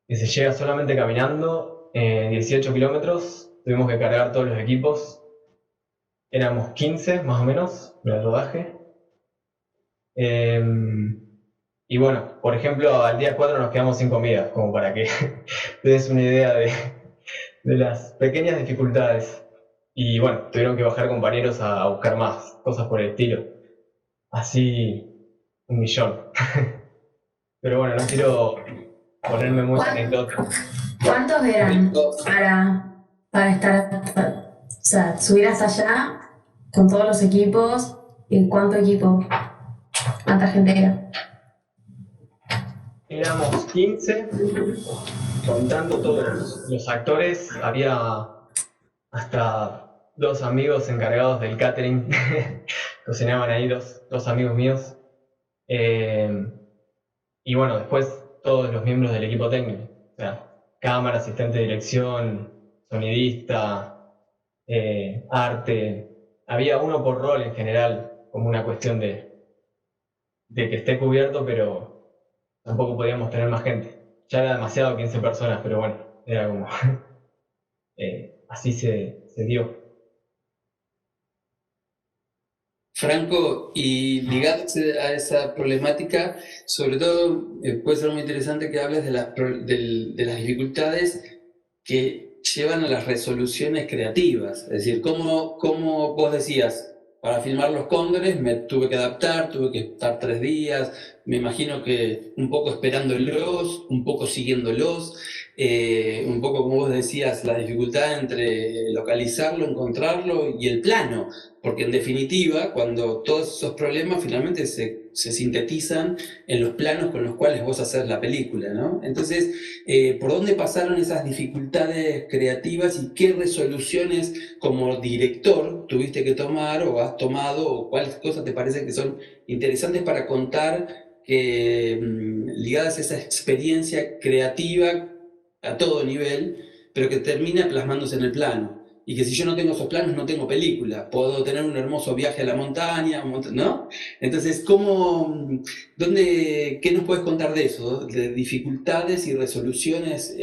que se llega solamente caminando 18 kilómetros. Tuvimos que cargar todos los equipos. Éramos 15 más o menos en el rodaje. Y bueno, por ejemplo, al día 4 nos quedamos sin comida, como para que te des una idea de las pequeñas dificultades. Y bueno, tuvieron que bajar compañeros a buscar más, cosas por el estilo. Así, un millón. Pero bueno, no quiero ponerme muy anecdótico. ¿Cuántos eran para estar, o sea, subir hasta allá con todos los equipos? ¿Y cuánto equipo? ¿Cuánta gente era? Éramos 15, contando todos los actores. Había hasta 2 amigos encargados del catering. Cocinaban ahí dos amigos míos. Y bueno, después todos los miembros del equipo técnico. O sea, cámara, asistente de dirección, sonidista, arte. Había uno por rol en general, como una cuestión de que esté cubierto, pero tampoco podíamos tener más gente. Ya era demasiado 15 personas, pero bueno, era como... así se dio. Franco, y ligado a esa problemática, sobre todo puede ser muy interesante que hables de las dificultades que llevan a las resoluciones creativas. Es decir, como vos decías, para filmar los cóndores me tuve que adaptar, tuve que estar 3 días, me imagino que un poco esperándolos, un poco siguiéndolos, un poco como vos decías, la dificultad entre localizarlo, encontrarlo y el plano. Porque en definitiva, cuando todos esos problemas finalmente se sintetizan en los planos con los cuales vos haces la película, ¿no? Entonces, ¿por dónde pasaron esas dificultades creativas y qué resoluciones como director tuviste que tomar o has tomado, o cuáles cosas te parecen que son interesantes para contar ligadas a esa experiencia creativa a todo nivel, pero que termina plasmándose en el plano. Y que si yo no tengo esos planos, no tengo película. Puedo tener un hermoso viaje a la montaña, ¿no? Entonces, ¿qué nos puedes contar de eso? De dificultades y resoluciones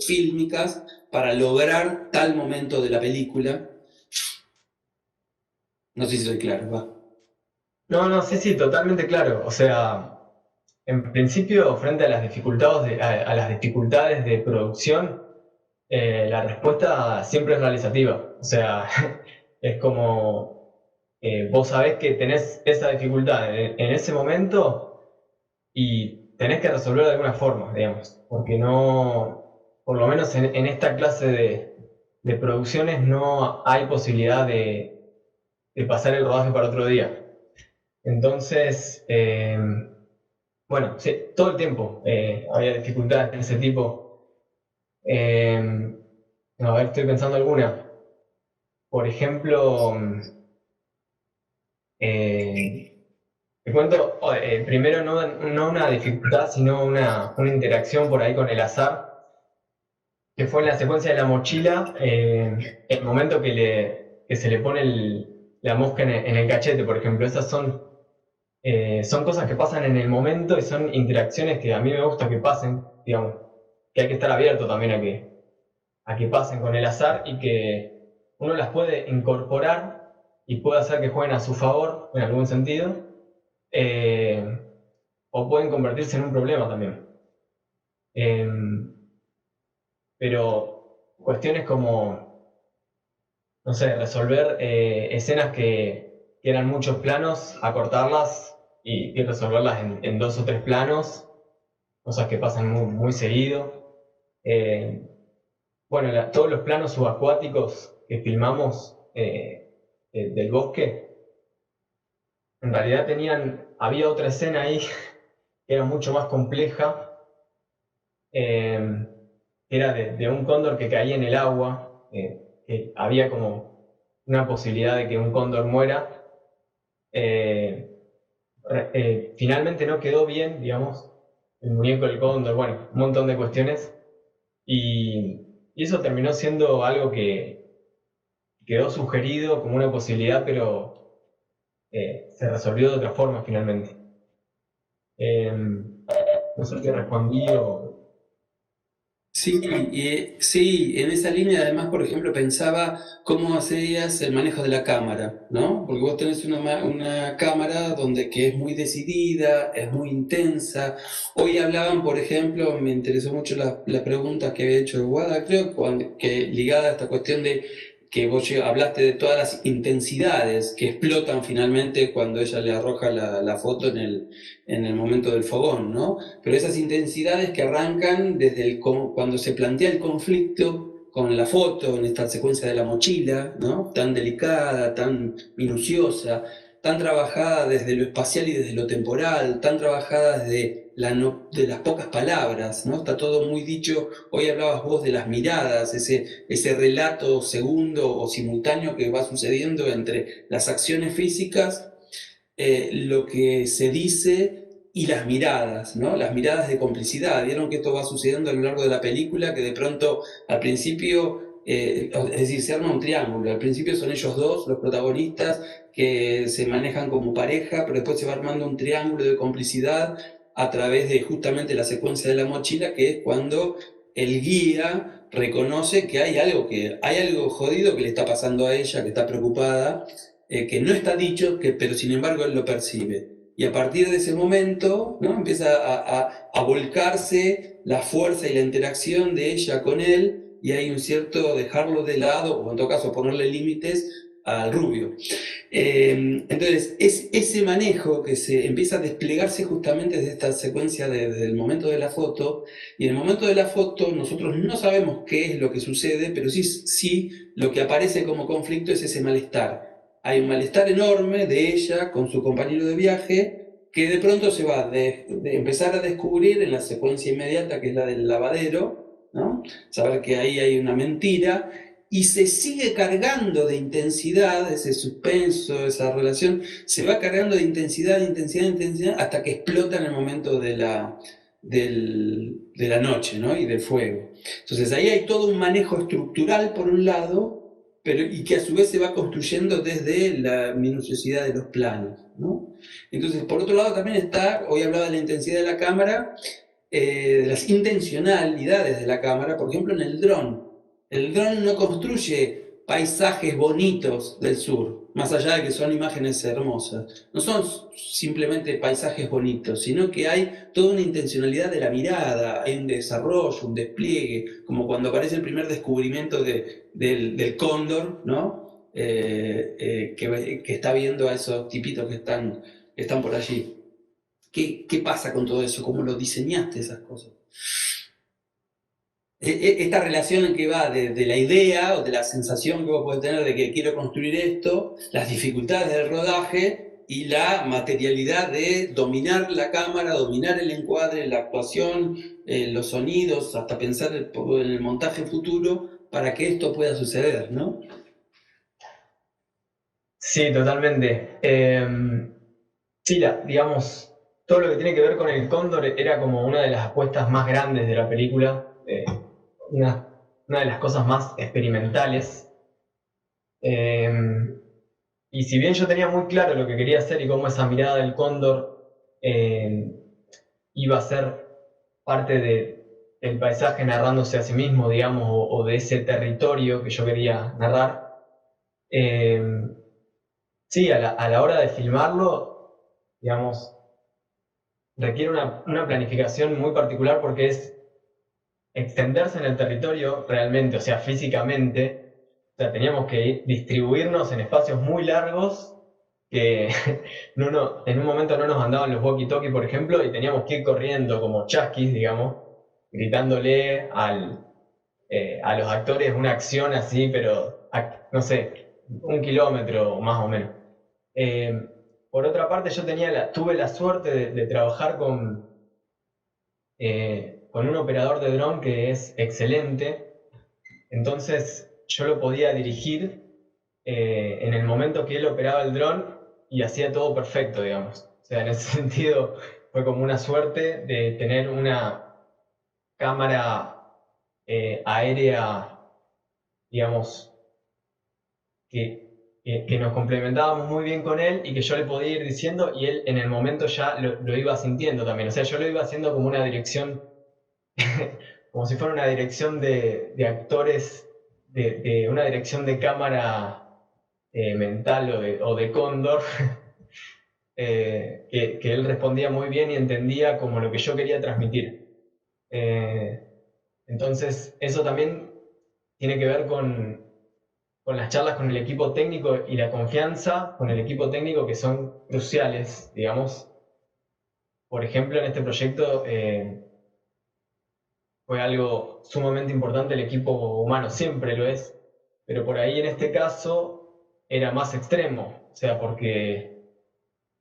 fílmicas para lograr tal momento de la película. No sé si soy claro, va. No, sí, totalmente claro. O sea, en principio, frente a las dificultades de producción, la respuesta siempre es realizativa. O sea, es como vos sabés que tenés esa dificultad en ese momento y tenés que resolverlo de alguna forma, digamos. Porque no, por lo menos en esta clase de producciones no hay posibilidad de pasar el rodaje para otro día. Entonces, bueno, sí, todo el tiempo había dificultades de ese tipo. A ver, estoy pensando alguna. Por ejemplo, te cuento primero no una dificultad, sino una interacción por ahí con el azar, que fue en la secuencia de la mochila, el momento que se le pone la mosca en el cachete, por ejemplo. Esas son cosas que pasan en el momento y son interacciones que a mí me gusta que pasen, digamos, que hay que estar abierto también a que pasen con el azar y que uno las puede incorporar y puede hacer que jueguen a su favor en algún sentido, o pueden convertirse en un problema también. Pero cuestiones como, no sé, resolver escenas que eran muchos planos, acortarlas y resolverlas en 2 o 3 planos, cosas que pasan muy seguido. Bueno, todos los planos subacuáticos que filmamos del bosque, en realidad había otra escena ahí que era mucho más compleja, que era de un cóndor que caía en el agua, que había como una posibilidad de que un cóndor muera. Finalmente no quedó bien, digamos, el muñeco del cóndor, bueno, un montón de cuestiones, y eso terminó siendo algo que quedó sugerido como una posibilidad, pero se resolvió de otra forma finalmente. No sé qué respondí o... Sí, sí, en esa línea además, por ejemplo, pensaba cómo hacías el manejo de la cámara, ¿no? Porque vos tenés una cámara que es muy decidida, es muy intensa. Hoy hablaban, por ejemplo, me interesó mucho la pregunta que había hecho Guada, creo, que ligada a esta cuestión de que vos hablaste de todas las intensidades que explotan finalmente cuando ella le arroja la foto en el momento del fogón, ¿no? Pero esas intensidades que arrancan desde cuando se plantea el conflicto con la foto, en esta secuencia de la mochila, ¿no? Tan delicada, tan minuciosa, tan trabajada desde lo espacial y desde lo temporal, tan trabajada desde de las pocas palabras, ¿no? Está todo muy dicho. Hoy hablabas vos de las miradas, ese relato segundo o simultáneo que va sucediendo entre las acciones físicas, lo que se dice y las miradas, ¿no? Las miradas de complicidad. Vieron que esto va sucediendo a lo largo de la película, que de pronto al principio, es decir, se arma un triángulo. Al principio son ellos dos, los protagonistas, que se manejan como pareja, pero después se va armando un triángulo de complicidad a través de justamente la secuencia de la mochila, que es cuando el guía reconoce que hay algo jodido que le está pasando a ella, que está preocupada, que no está dicho, pero sin embargo él lo percibe. Y a partir de ese momento, ¿no? Empieza a volcarse la fuerza y la interacción de ella con él, y hay un cierto dejarlo de lado, o en todo caso ponerle límites al rubio. Entonces, es ese manejo que se empieza a desplegarse justamente desde esta secuencia desde el momento de la foto, y en el momento de la foto nosotros no sabemos qué es lo que sucede, pero sí lo que aparece como conflicto es ese malestar. Hay un malestar enorme de ella con su compañero de viaje, que de pronto se va de empezar a descubrir en la secuencia inmediata, que es la del lavadero, ¿no? Saber que ahí hay una mentira, y se sigue cargando de intensidad, ese suspenso, esa relación, se va cargando de intensidad, hasta que explota en el momento de de la noche, ¿no? Y del fuego. Entonces ahí hay todo un manejo estructural por un lado, pero, y que a su vez se va construyendo desde la minuciosidad de los planos, ¿no? Entonces, por otro lado también está, hoy hablaba de la intensidad de la cámara, de las intencionalidades de la cámara, por ejemplo en el dron. El dron no construye paisajes bonitos del sur, más allá de que son imágenes hermosas. No son simplemente paisajes bonitos, sino que hay toda una intencionalidad de la mirada, hay un desarrollo, un despliegue, como cuando aparece el primer descubrimiento del cóndor, ¿no? Que está viendo a esos tipitos que están por allí. ¿Qué pasa con todo eso? ¿Cómo lo diseñaste esas cosas? Esta relación en que va de la idea o de la sensación que vos podés tener de que quiero construir esto, las dificultades del rodaje y la materialidad de dominar la cámara, dominar el encuadre, la actuación, los sonidos, hasta pensar en el montaje futuro para que esto pueda suceder, ¿no? Sí, totalmente. Sí, digamos, todo lo que tiene que ver con el cóndor era como una de las apuestas más grandes de la película, una de las cosas más experimentales. Y si bien yo tenía muy claro lo que quería hacer y cómo esa mirada del cóndor iba a ser parte del paisaje narrándose a sí mismo, digamos, o de ese territorio que yo quería narrar, sí, a la hora de filmarlo, digamos, requiere una planificación muy particular porque es extenderse en el territorio realmente, o sea, físicamente. O sea, teníamos que distribuirnos en espacios muy largos que en un momento no nos andaban los walkie-talkie, por ejemplo, y teníamos que ir corriendo como chasquis, digamos, gritándole a los actores una acción así, pero no sé, 1 kilómetro más o menos. Por otra parte, yo tuve la suerte de trabajar con un operador de dron que es excelente, entonces yo lo podía dirigir en el momento que él operaba el dron y hacía todo perfecto, digamos. O sea, en ese sentido fue como una suerte de tener una cámara aérea, digamos, que nos complementábamos muy bien con él y que yo le podía ir diciendo y él en el momento ya lo iba sintiendo también. O sea, yo lo iba haciendo como una dirección, como si fuera una dirección de actores, de una dirección de cámara mental o de cóndor, que él respondía muy bien y entendía como lo que yo quería transmitir. Entonces, eso también tiene que ver con las charlas con el equipo técnico y la confianza con el equipo técnico que son cruciales, digamos. Por ejemplo, en este proyecto fue algo sumamente importante el equipo humano, siempre lo es, pero por ahí en este caso era más extremo, o sea, porque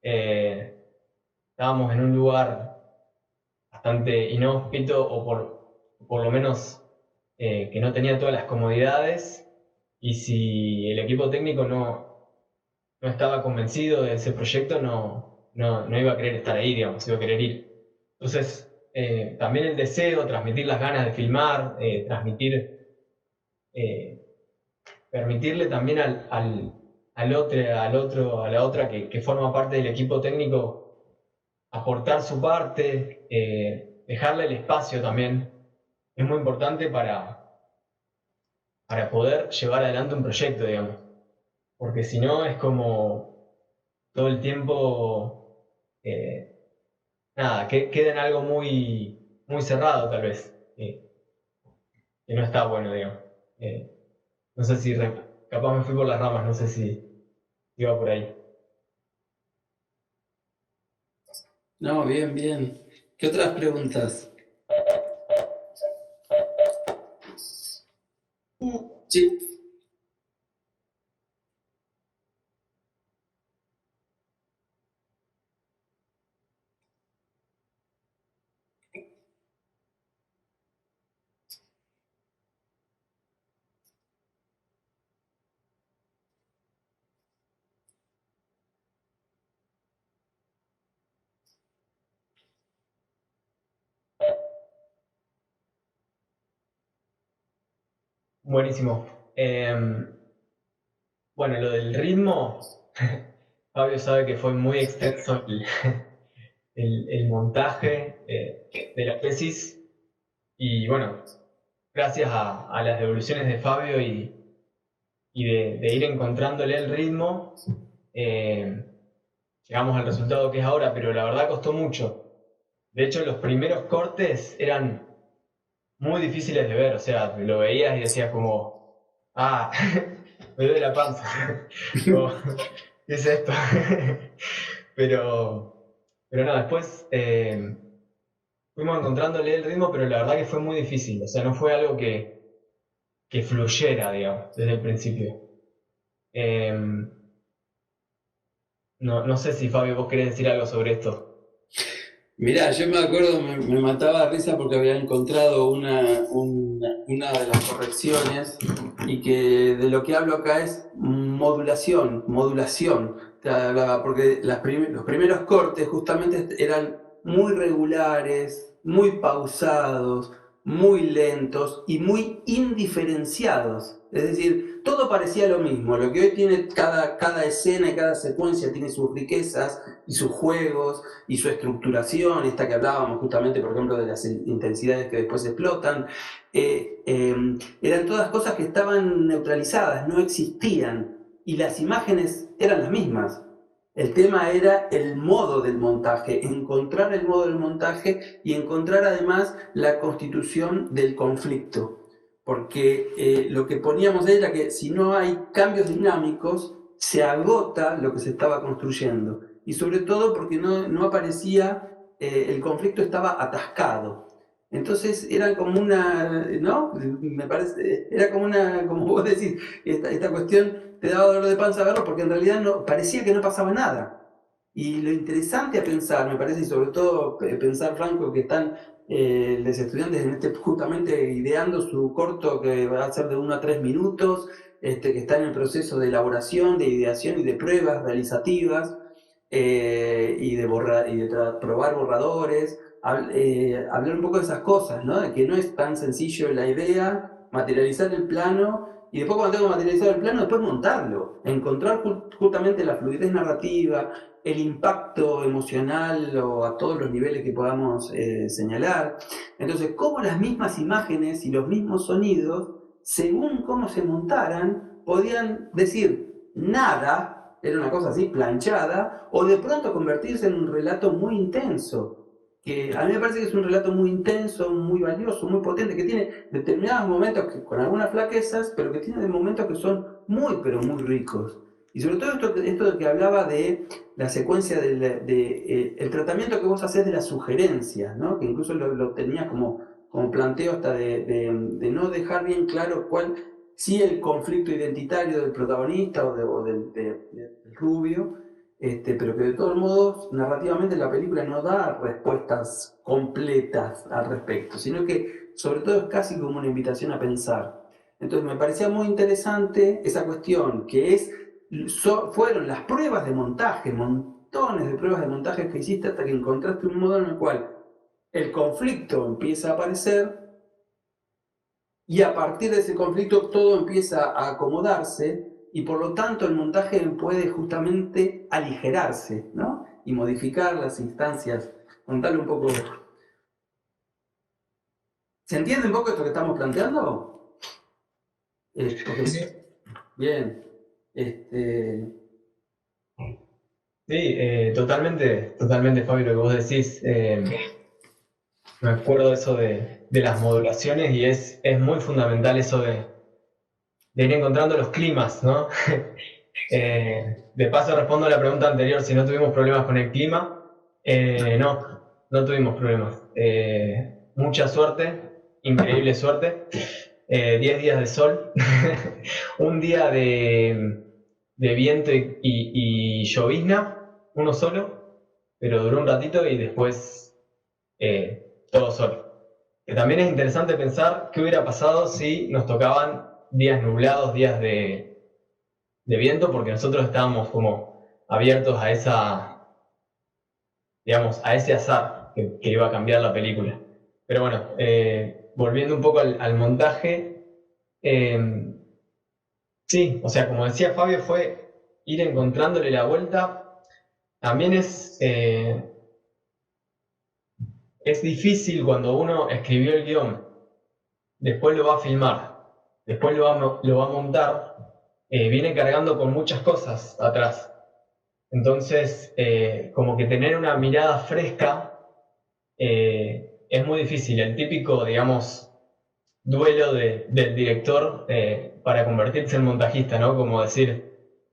estábamos en un lugar bastante inhóspito o por lo menos que no tenía todas las comodidades y si el equipo técnico no estaba convencido de ese proyecto, no iba a querer estar ahí, digamos, iba a querer ir. Entonces, también el deseo, transmitir las ganas de filmar, permitirle también al otro, a la otra que forma parte del equipo técnico, aportar su parte, dejarle el espacio también, es muy importante para poder llevar adelante un proyecto, digamos. Porque si no es como todo el tiempo, nada, queda en algo muy, muy cerrado tal vez, que no está bueno, digamos. No sé si, capaz me fui por las ramas, no sé si iba por ahí. No, bien, bien. ¿Qué otras preguntas? Sí. Buenísimo. Bueno, lo del ritmo, Fabio sabe que fue muy extenso el montaje de la tesis y bueno, gracias a las devoluciones de Fabio y de ir encontrándole el ritmo, llegamos al resultado que es ahora, pero la verdad costó mucho. De hecho, los primeros cortes eran muy difíciles de ver, o sea, lo veías y decías como, me duele la panza, o, ¿qué es esto? pero no, después fuimos encontrándole el ritmo, pero la verdad que fue muy difícil, o sea, no fue algo que fluyera, digamos, desde el principio. No sé si Fabio vos querés decir algo sobre esto. Mirá, yo me acuerdo, me mataba de risa porque había encontrado una de las correcciones y que de lo que hablo acá es modulación, porque los primeros cortes justamente eran muy regulares, muy pausados, muy lentos y muy indiferenciados. Es decir, todo parecía lo mismo. Lo que hoy tiene cada escena y cada secuencia tiene sus riquezas y sus juegos y su estructuración, esta que hablábamos justamente, por ejemplo, de las intensidades que después explotan, eran todas cosas que estaban neutralizadas, no existían, y las imágenes eran las mismas. El tema era el modo del montaje, encontrar el modo del montaje y encontrar además la constitución del conflicto. Porque lo que poníamos era que si no hay cambios dinámicos, se agota lo que se estaba construyendo. Y sobre todo porque no aparecía, el conflicto estaba atascado. Entonces era como una, ¿no? Me parece, era como una, como vos decís, esta cuestión te daba dolor de panza verlo porque en realidad parecía que no pasaba nada. Y lo interesante a pensar, me parece, y sobre todo pensar, Franco, que están los estudiantes justamente ideando su corto que va a ser de 1 a 3 minutos, que está en el proceso de elaboración, de ideación y de pruebas realizativas, y de probar borradores, hablar un poco de esas cosas, ¿no? De que no es tan sencillo la idea, materializar el plano, y después cuando tengo materializado el plano, después montarlo, encontrar justamente la fluidez narrativa, el impacto emocional o a todos los niveles que podamos señalar. Entonces, cómo las mismas imágenes y los mismos sonidos, según cómo se montaran, podían decir nada, era una cosa así planchada, o de pronto convertirse en un relato muy intenso, que a mí me parece que es un relato muy intenso, muy valioso, muy potente, que tiene determinados momentos con algunas flaquezas, pero que tiene momentos que son muy, pero muy ricos. Y sobre todo esto de que hablaba de la secuencia el tratamiento que vos hacés de las sugerencias, ¿no? Que incluso lo tenías como planteo hasta de no dejar bien claro cuál, sí, el conflicto identitario del protagonista o del rubio, pero que de todos modos narrativamente la película no da respuestas completas al respecto, sino que sobre todo es casi como una invitación a pensar. Entonces me parecía muy interesante esa cuestión, que fueron las pruebas de montaje, montones de pruebas de montaje que hiciste hasta que encontraste un modo en el cual el conflicto empieza a aparecer y a partir de ese conflicto todo empieza a acomodarse y por lo tanto el montaje puede justamente aligerarse, ¿no? Y modificar las instancias. Contarle un poco. ¿Se entiende un poco esto que estamos planteando? Sí. Bien. Sí, totalmente, Fabio, lo que vos decís. Me acuerdo de eso de las modulaciones y es muy fundamental eso de ir encontrando los climas, ¿no? De paso respondo a la pregunta anterior, si no tuvimos problemas con el clima. No tuvimos problemas. Mucha suerte, increíble suerte. 10 días de sol, un día de viento y llovizna, uno solo, pero duró un ratito y después todo sol. Que también es interesante pensar qué hubiera pasado si nos tocaban días nublados, días de viento, porque nosotros estábamos como abiertos a a ese azar que iba a cambiar la película. Pero bueno, volviendo un poco al montaje, Sí, o sea, como decía Fabio, fue ir encontrándole la vuelta. También es difícil cuando uno escribió el guión, después lo va a filmar, después lo va a montar, viene cargando con muchas cosas atrás. Entonces, como que tener una mirada fresca es muy difícil. El típico, digamos, duelo del director para convertirse en montajista, ¿no? Como decir,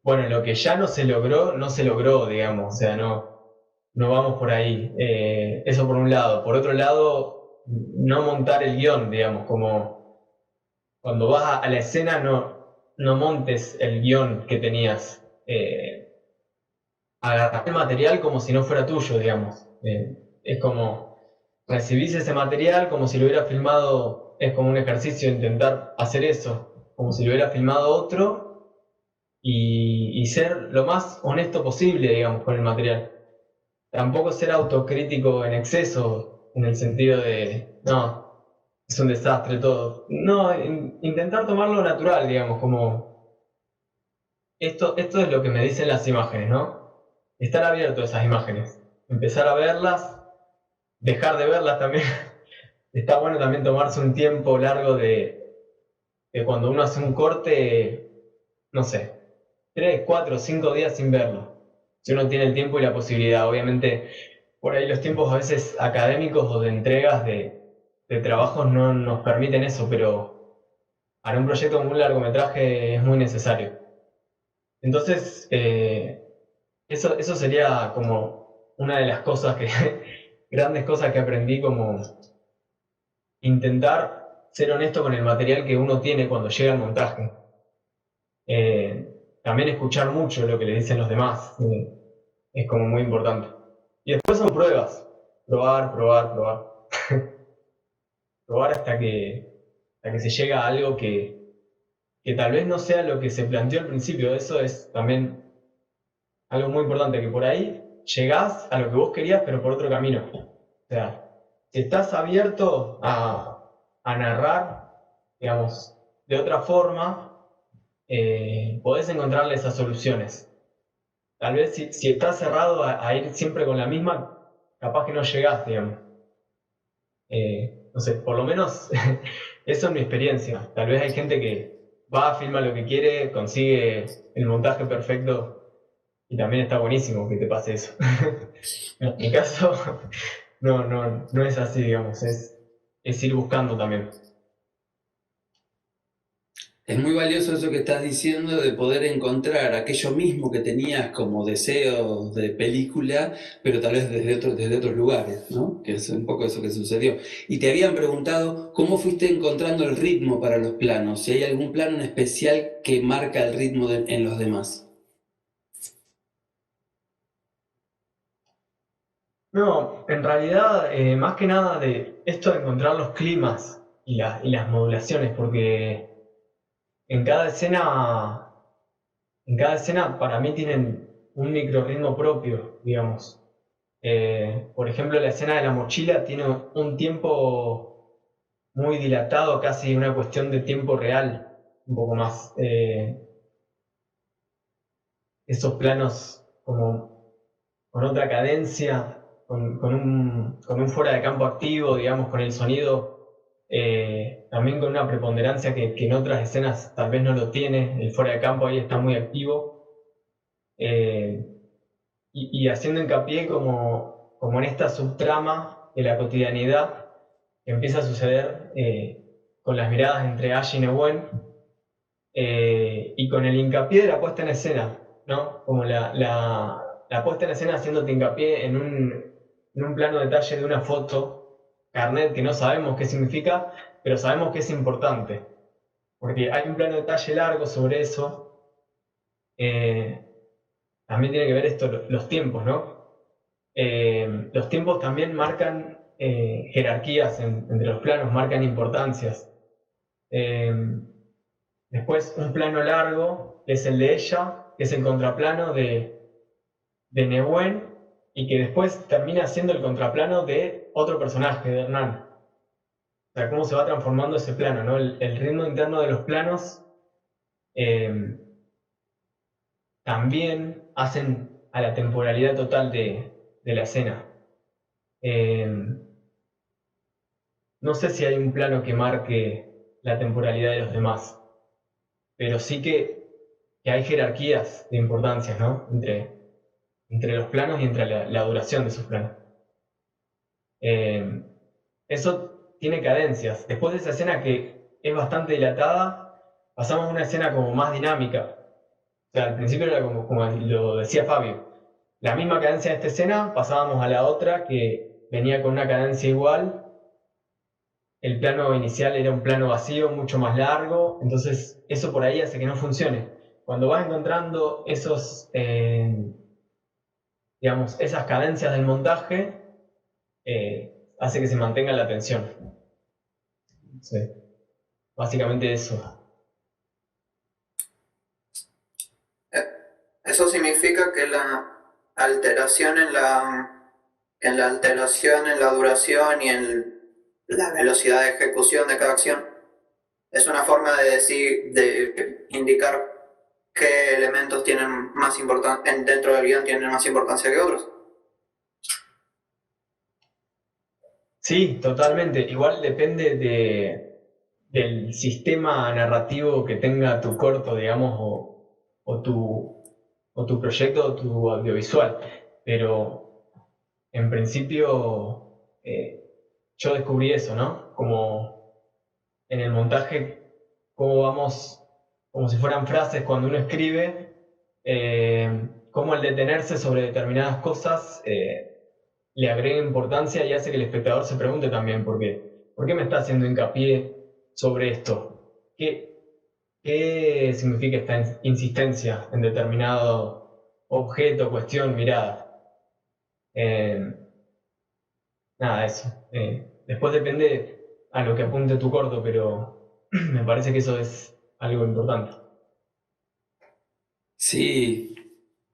bueno, lo que ya no se logró, digamos, o sea, no vamos por ahí. Eso por un lado. Por otro lado, no montar el guión, digamos, como cuando vas a la escena no montes el guión que tenías. Agarrar el material como si no fuera tuyo, digamos. Es como recibís ese material como si lo hubiera filmado, es como un ejercicio intentar hacer eso, como si lo hubiera filmado otro y ser lo más honesto posible, digamos, con el material. Tampoco ser autocrítico en exceso, en el sentido de, no, es un desastre todo. No, intentar tomarlo natural, digamos, como, esto es lo que me dicen las imágenes, ¿no? Estar abierto a esas imágenes, empezar a verlas, dejar de verlas también. Está bueno también tomarse un tiempo largo de cuando uno hace un corte, no sé, 3, 4, 5 días sin verlo. Si uno tiene el tiempo y la posibilidad, obviamente por ahí los tiempos a veces académicos o de entregas de trabajos no nos permiten eso, pero para un proyecto como un largometraje es muy necesario. Entonces, eso sería como una de las cosas grandes cosas que aprendí, como intentar ser honesto con el material que uno tiene cuando llega al montaje. También escuchar mucho lo que le dicen los demás, es como muy importante. Y después son pruebas, probar. Probar hasta que se llega a algo que tal vez no sea lo que se planteó al principio. Eso es también algo muy importante, que por ahí llegás a lo que vos querías, pero por otro camino. O sea, si estás abierto a narrar, digamos, de otra forma, podés encontrarle esas soluciones. Tal vez si estás cerrado a ir siempre con la misma, capaz que no llegás, digamos. No sé, por lo menos eso es mi experiencia. Tal vez hay gente que va, filma lo que quiere, consigue el montaje perfecto y también está buenísimo que te pase eso. En mi caso, no es así, digamos, es ir buscando también. Es muy valioso eso que estás diciendo de poder encontrar aquello mismo que tenías como deseos de película, pero tal vez desde otros lugares, ¿no? Que es un poco eso que sucedió. Y te habían preguntado cómo fuiste encontrando el ritmo para los planos, si hay algún plano en especial que marca el ritmo en los demás. No, en realidad, más que nada de esto de encontrar los climas y las modulaciones, porque en cada escena para mí tienen un microrritmo propio, digamos. Por ejemplo, la escena de la mochila tiene un tiempo muy dilatado, casi una cuestión de tiempo real, un poco más. Esos planos como con otra cadencia, con un fuera de campo activo, digamos, con el sonido, también con una preponderancia que en otras escenas tal vez no lo tiene. El fuera de campo ahí está muy activo. Y haciendo hincapié como en esta subtrama de la cotidianidad que empieza a suceder con las miradas entre Ash y Nehuen, y con el hincapié de la puesta en escena, ¿no? Como la puesta en escena haciéndote hincapié en un plano detalle de una foto, carnet, que no sabemos qué significa, pero sabemos que es importante, porque hay un plano detalle largo sobre eso. También tiene que ver esto, los tiempos, ¿no? Los tiempos también marcan jerarquías entre los planos, marcan importancias. Después un plano largo, que es el de ella, que es el contraplano de Nehuen, y que después termina siendo el contraplano de otro personaje, de Hernán. sea, cómo se va transformando ese plano, ¿no? El ritmo interno de los planos también hacen a la temporalidad total de la escena. No sé si hay un plano que marque la temporalidad de los demás, pero sí que hay jerarquías de importancia, ¿no? Entre los planos y entre la duración de esos planos. Eso tiene cadencias. Después de esa escena que es bastante dilatada, pasamos a una escena como más dinámica. O sea, al principio era como lo decía Fabio. La misma cadencia de esta escena, pasábamos a la otra que venía con una cadencia igual. El plano inicial era un plano vacío, mucho más largo, entonces eso por ahí hace que no funcione. Cuando vas encontrando digamos, esas cadencias del montaje, hace que se mantenga la atención. Sí. Básicamente eso. Eso significa que la alteración en la alteración en la duración y en la velocidad de ejecución de cada acción es una forma de decir, de indicar qué elementos tienen más importancia dentro del guión, tienen más importancia que otros. Sí, totalmente. Igual depende del sistema narrativo que tenga tu corto, digamos, o tu proyecto o tu audiovisual. Pero en principio yo descubrí eso, ¿no? Como en el montaje, cómo vamos, como si fueran frases cuando uno escribe, cómo el detenerse sobre determinadas cosas le agrega importancia y hace que el espectador se pregunte también ¿por qué me está haciendo hincapié sobre esto? ¿Qué significa esta insistencia en determinado objeto, cuestión, mirada? Nada, eso. Después depende a lo que apunte tu corto, pero me parece que eso es algo importante. Sí,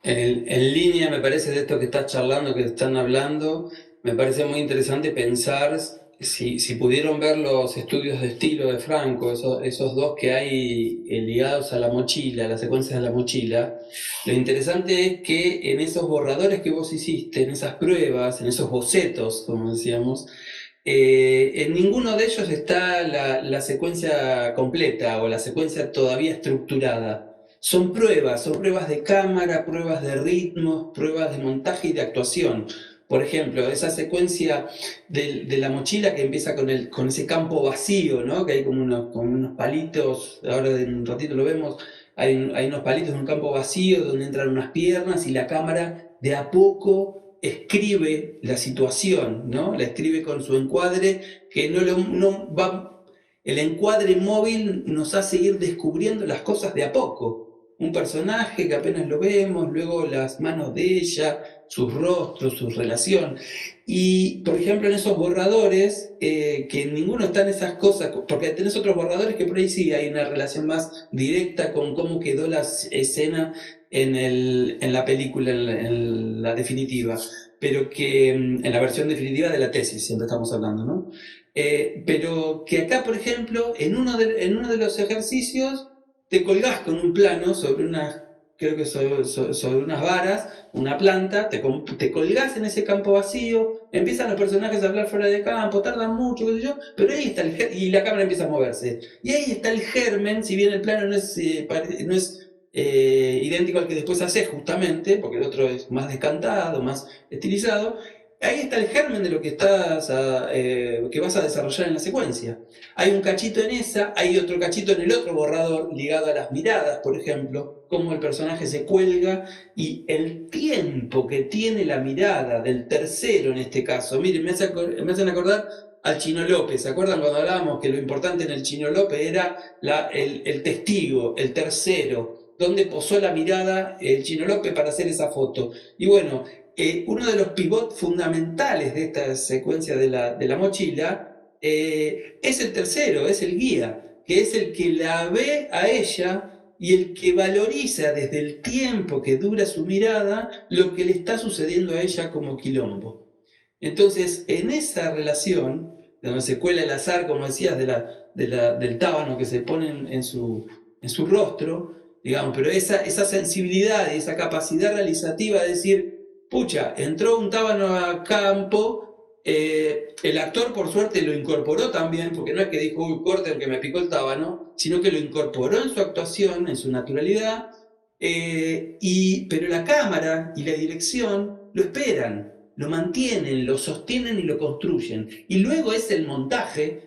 en línea me parece de esto que estás charlando, que están hablando, me parece muy interesante pensar si pudieron ver los estudios de estilo de Franco, esos dos que hay ligados a la mochila, las secuencias de la mochila. Lo interesante es que en esos borradores que vos hiciste, en esas pruebas, en esos bocetos, como decíamos, en ninguno de ellos está la secuencia completa o la secuencia todavía estructurada. Son pruebas de cámara, pruebas de ritmos, pruebas de montaje y de actuación. Por ejemplo, esa secuencia de la mochila que empieza con ese campo vacío, ¿no? Que hay como unos palitos, ahora en un ratito lo vemos, hay unos palitos en un campo vacío donde entran unas piernas y la cámara de a poco escribe la situación, ¿no? La escribe con su encuadre, que no va. El encuadre móvil nos hace ir descubriendo las cosas de a poco. Un personaje que apenas lo vemos, luego las manos de ella, sus rostros, su relación. Y, por ejemplo, en esos borradores, que ninguno está en esas cosas, porque tenés otros borradores que por ahí sí hay una relación más directa con cómo quedó la escena en la película, en la definitiva, pero que en la versión definitiva de la tesis, siempre estamos hablando, ¿no? Pero que acá, por ejemplo, en uno de los ejercicios, te colgás con un plano sobre sobre unas varas, una planta, te colgás en ese campo vacío, empiezan los personajes a hablar fuera de campo, tardan mucho, qué sé yo, pero ahí está y la cámara empieza a moverse. Y ahí está el germen, si bien el plano no es idéntico al que después haces justamente, porque el otro es más descantado, más estilizado. Ahí está el germen de lo que que vas a desarrollar en la secuencia. Hay un cachito en esa, hay otro cachito en el otro borrador ligado a las miradas, por ejemplo, cómo el personaje se cuelga y el tiempo que tiene la mirada del tercero en este caso. Miren, me hacen acordar al Chino López. ¿Se acuerdan cuando hablábamos que lo importante en el Chino López era el testigo, el tercero? ¿Dónde posó la mirada el Chino López para hacer esa foto? Y bueno, uno de los pivots fundamentales de esta secuencia de la mochila es el tercero, es el guía, que es el que la ve a ella y el que valoriza desde el tiempo que dura su mirada lo que le está sucediendo a ella como quilombo. Entonces, en esa relación, de donde se cuela el azar, como decías, del tábano que se pone en su rostro, digamos, pero esa sensibilidad y esa capacidad realizativa de decir, pucha, entró un tábano a campo, el actor por suerte lo incorporó también, porque no es que dijo, uy, corten que me picó el tábano, sino que lo incorporó en su actuación, en su naturalidad, pero la cámara y la dirección lo esperan, lo mantienen, lo sostienen y lo construyen. Y luego es el montaje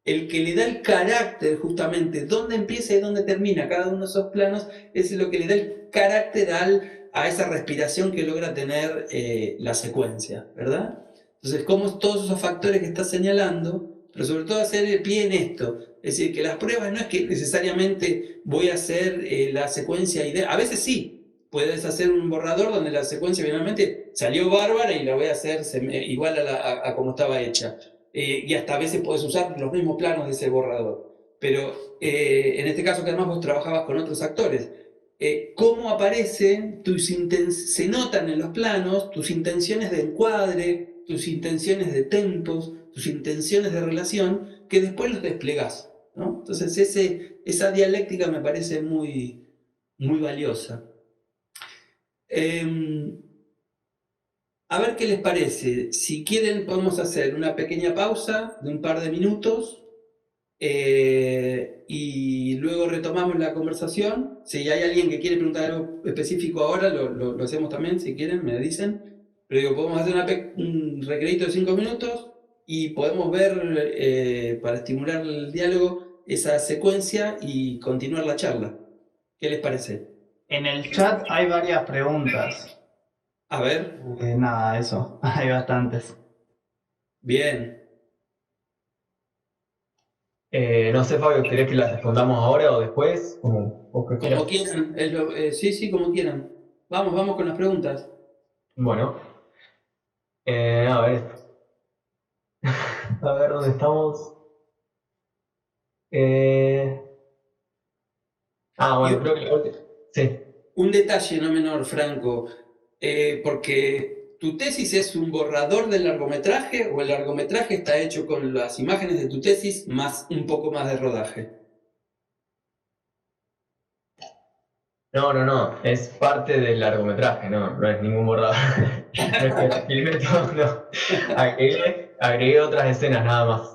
el que le da el carácter, justamente, dónde empieza y dónde termina cada uno de esos planos, es lo que le da el carácter a esa respiración que logra tener la secuencia, ¿verdad? Entonces, como todos esos factores que estás señalando, pero sobre todo hacer pie en esto, es decir, que las pruebas no es que necesariamente voy a hacer la secuencia ideal, a veces sí, puedes hacer un borrador donde la secuencia finalmente salió bárbara y la voy a hacer igual a como estaba hecha. Y hasta a veces puedes usar los mismos planos de ese borrador. Pero en este caso que además vos trabajabas con otros actores, cómo aparecen se notan en los planos tus intenciones de encuadre, tus intenciones de tempos, tus intenciones de relación, que después los desplegás, ¿no? Entonces esa dialéctica me parece muy, muy valiosa. A ver qué les parece. Si quieren podemos hacer una pequeña pausa de un par de minutos y luego retomamos la conversación. Si hay alguien que quiere preguntar algo específico ahora, lo hacemos también, si quieren, me dicen. Pero digo, podemos hacer un recreito de 5 minutos y podemos ver, para estimular el diálogo, esa secuencia y continuar la charla. ¿Qué les parece? En el chat hay varias preguntas. A ver. Nada, eso. Hay bastantes. Bien. No sé, Fabio, ¿querés que las respondamos ahora o después? Como quieran. Sí, como quieran. Vamos con las preguntas. Bueno. A ver. A ver, ¿dónde estamos? Bueno, creo que la última. Sí. Un detalle no menor, Franco, porque tu tesis es un borrador del largometraje o el largometraje está hecho con las imágenes de tu tesis más un poco más de rodaje. No, es parte del largometraje, no es ningún borrador. No es que filmé todo, no. Agregué otras escenas nada más.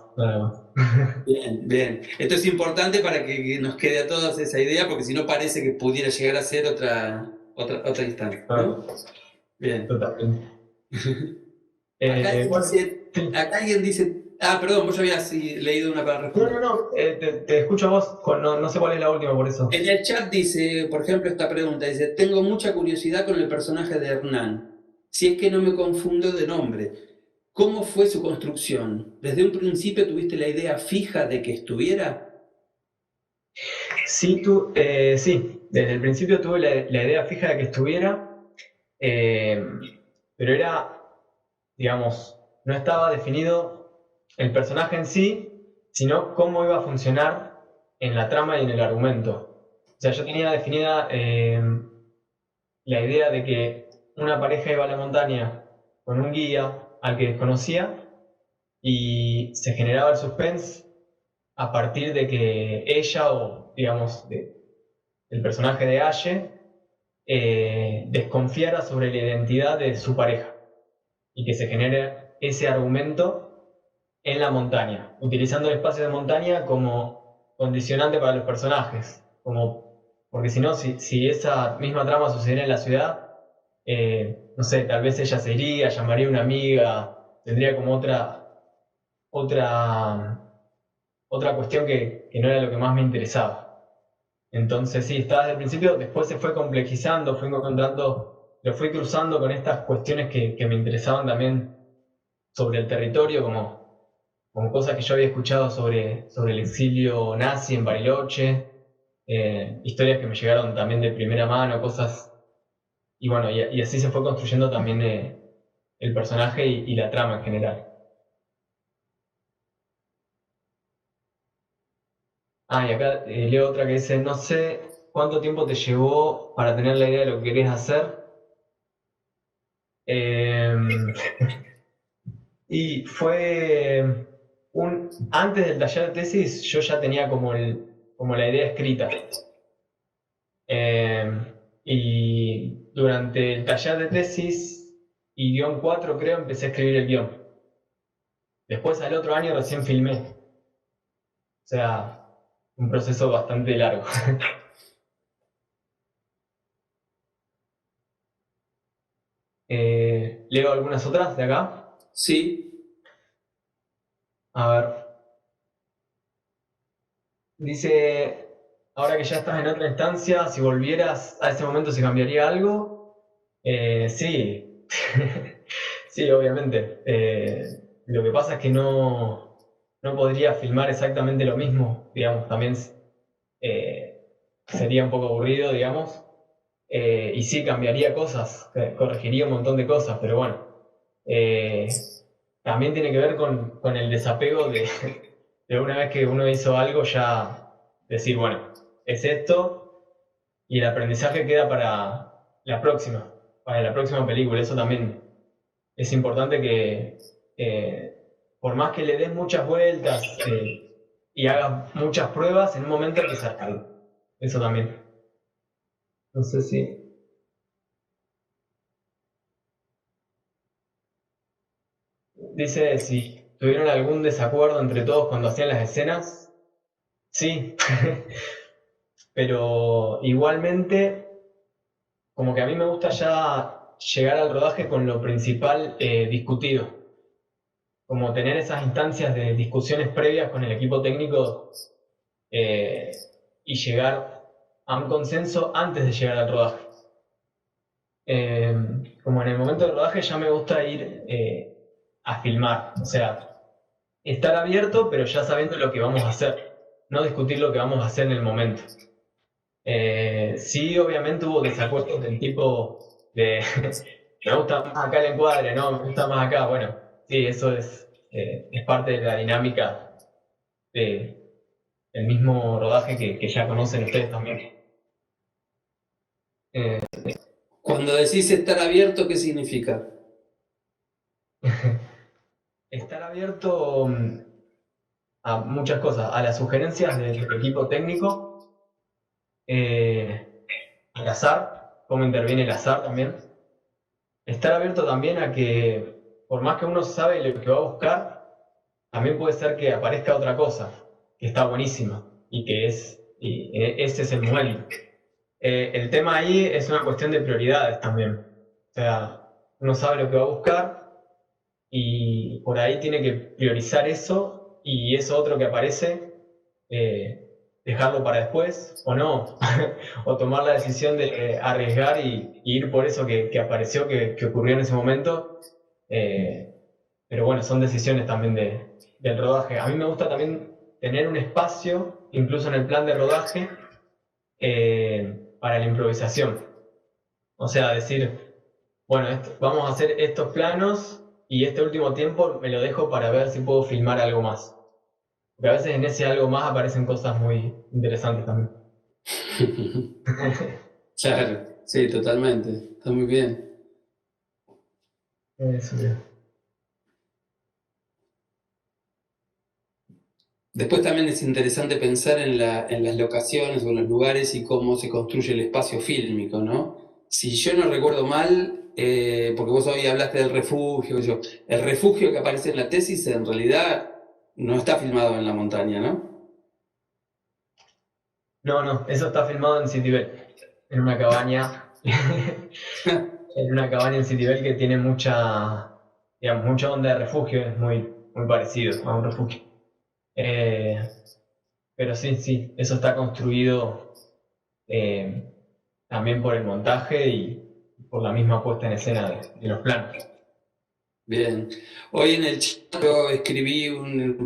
Bien. Esto es importante para que nos quede a todos esa idea, porque si no parece que pudiera llegar a ser otra instancia, ¿no? Bien. Totalmente. Acá alguien dice... perdón, vos ya habías leído una para responder. No, te escucho a vos, no sé cuál es la última por eso. En el chat dice, por ejemplo, esta pregunta, dice, tengo mucha curiosidad con el personaje de Hernán, si es que no me confundo de nombre. ¿Cómo fue su construcción? ¿Desde un principio tuviste la idea fija de que estuviera? Sí, desde el principio tuve la idea fija de que estuviera, pero era, digamos, no estaba definido el personaje en sí, sino cómo iba a funcionar en la trama y en el argumento. O sea, yo tenía definida la idea de que una pareja iba a la montaña con un guía al que desconocía y se generaba el suspense a partir de que ella, o digamos, el personaje de Aye, desconfiara sobre la identidad de su pareja y que se genere ese argumento en la montaña, utilizando el espacio de montaña como condicionante para los personajes, porque si no, si esa misma trama sucediera en la ciudad, no sé, tal vez ella se iría, llamaría a una amiga, tendría como otra cuestión que no era lo que más me interesaba. Entonces sí, estaba desde el principio, después se fue complejizando, lo fui cruzando con estas cuestiones que me interesaban también sobre el territorio, como cosas que yo había escuchado sobre el exilio nazi en Bariloche, historias que me llegaron también de primera mano, cosas. Y bueno, y así se fue construyendo también el personaje y la trama en general. Y acá leo otra que dice, no sé cuánto tiempo te llevó para tener la idea de lo que querías hacer. Y fue antes del taller de tesis yo ya tenía como la idea escrita. Y durante el taller de tesis y guión 4 creo empecé a escribir el guión. Después al otro año recién filmé. O sea, un proceso bastante largo. ¿Leo algunas otras de acá? Sí. A ver. Dice, ahora que ya estás en otra instancia, si volvieras a ese momento, ¿se cambiaría algo? Sí. Sí, obviamente. Lo que pasa es que no podría filmar exactamente lo mismo, digamos, también sería un poco aburrido, digamos. Y sí, cambiaría cosas, corregiría un montón de cosas, pero bueno. También tiene que ver con el desapego de una vez que uno hizo algo, ya decir, bueno, es esto, y el aprendizaje queda para la próxima película. Eso también es importante que, por más que le des muchas vueltas y hagas muchas pruebas, en un momento hay que sacarlo. Eso también. No sé si... Dice si tuvieron algún desacuerdo entre todos cuando hacían las escenas. Sí, pero igualmente, como que a mí me gusta ya llegar al rodaje con lo principal discutido. Como tener esas instancias de discusiones previas con el equipo técnico y llegar a un consenso antes de llegar al rodaje. Como en el momento del rodaje ya me gusta ir a filmar, o sea, estar abierto pero ya sabiendo lo que vamos a hacer, no discutir lo que vamos a hacer en el momento. Sí, obviamente hubo desacuerdos del tipo de me gusta más acá el encuadre, no, me gusta más acá. Bueno, sí, eso es parte de la dinámica del mismo rodaje que ya conocen ustedes también. Cuando decís estar abierto, ¿qué significa? Estar abierto a muchas cosas, a las sugerencias del equipo técnico, al azar, cómo interviene el azar también. Estar abierto también a que, por más que uno sabe lo que va a buscar, también puede ser que aparezca otra cosa, que está buenísima, y ese es el momento. El tema ahí es una cuestión de prioridades también. O sea, uno sabe lo que va a buscar y por ahí tiene que priorizar eso, y eso otro que aparece, dejarlo para después o no, o tomar la decisión de arriesgar y ir por eso que apareció, que ocurrió en ese momento. Pero bueno, son decisiones también del rodaje. A mí me gusta también tener un espacio, incluso en el plan de rodaje, para la improvisación. O sea, decir, bueno, vamos a hacer estos planos y este último tiempo me lo dejo para ver si puedo filmar algo más. Porque a veces en ese algo más aparecen cosas muy interesantes también. Claro, sí, totalmente. Está muy bien. Eso, bien. Después también es interesante pensar en las locaciones o en los lugares y cómo se construye el espacio fílmico, ¿no? Si yo no recuerdo mal, porque vos hoy hablaste del refugio, el refugio que aparece en la tesis en realidad no está filmado en la montaña, ¿no? No, eso está filmado en Citibel, en una cabaña. En una cabaña en Citibel que tiene mucha onda de refugio, es muy parecido a un refugio. Pero sí, eso está construido también por el montaje y por la misma puesta en escena de los planos. Bien. Hoy en el chat yo escribí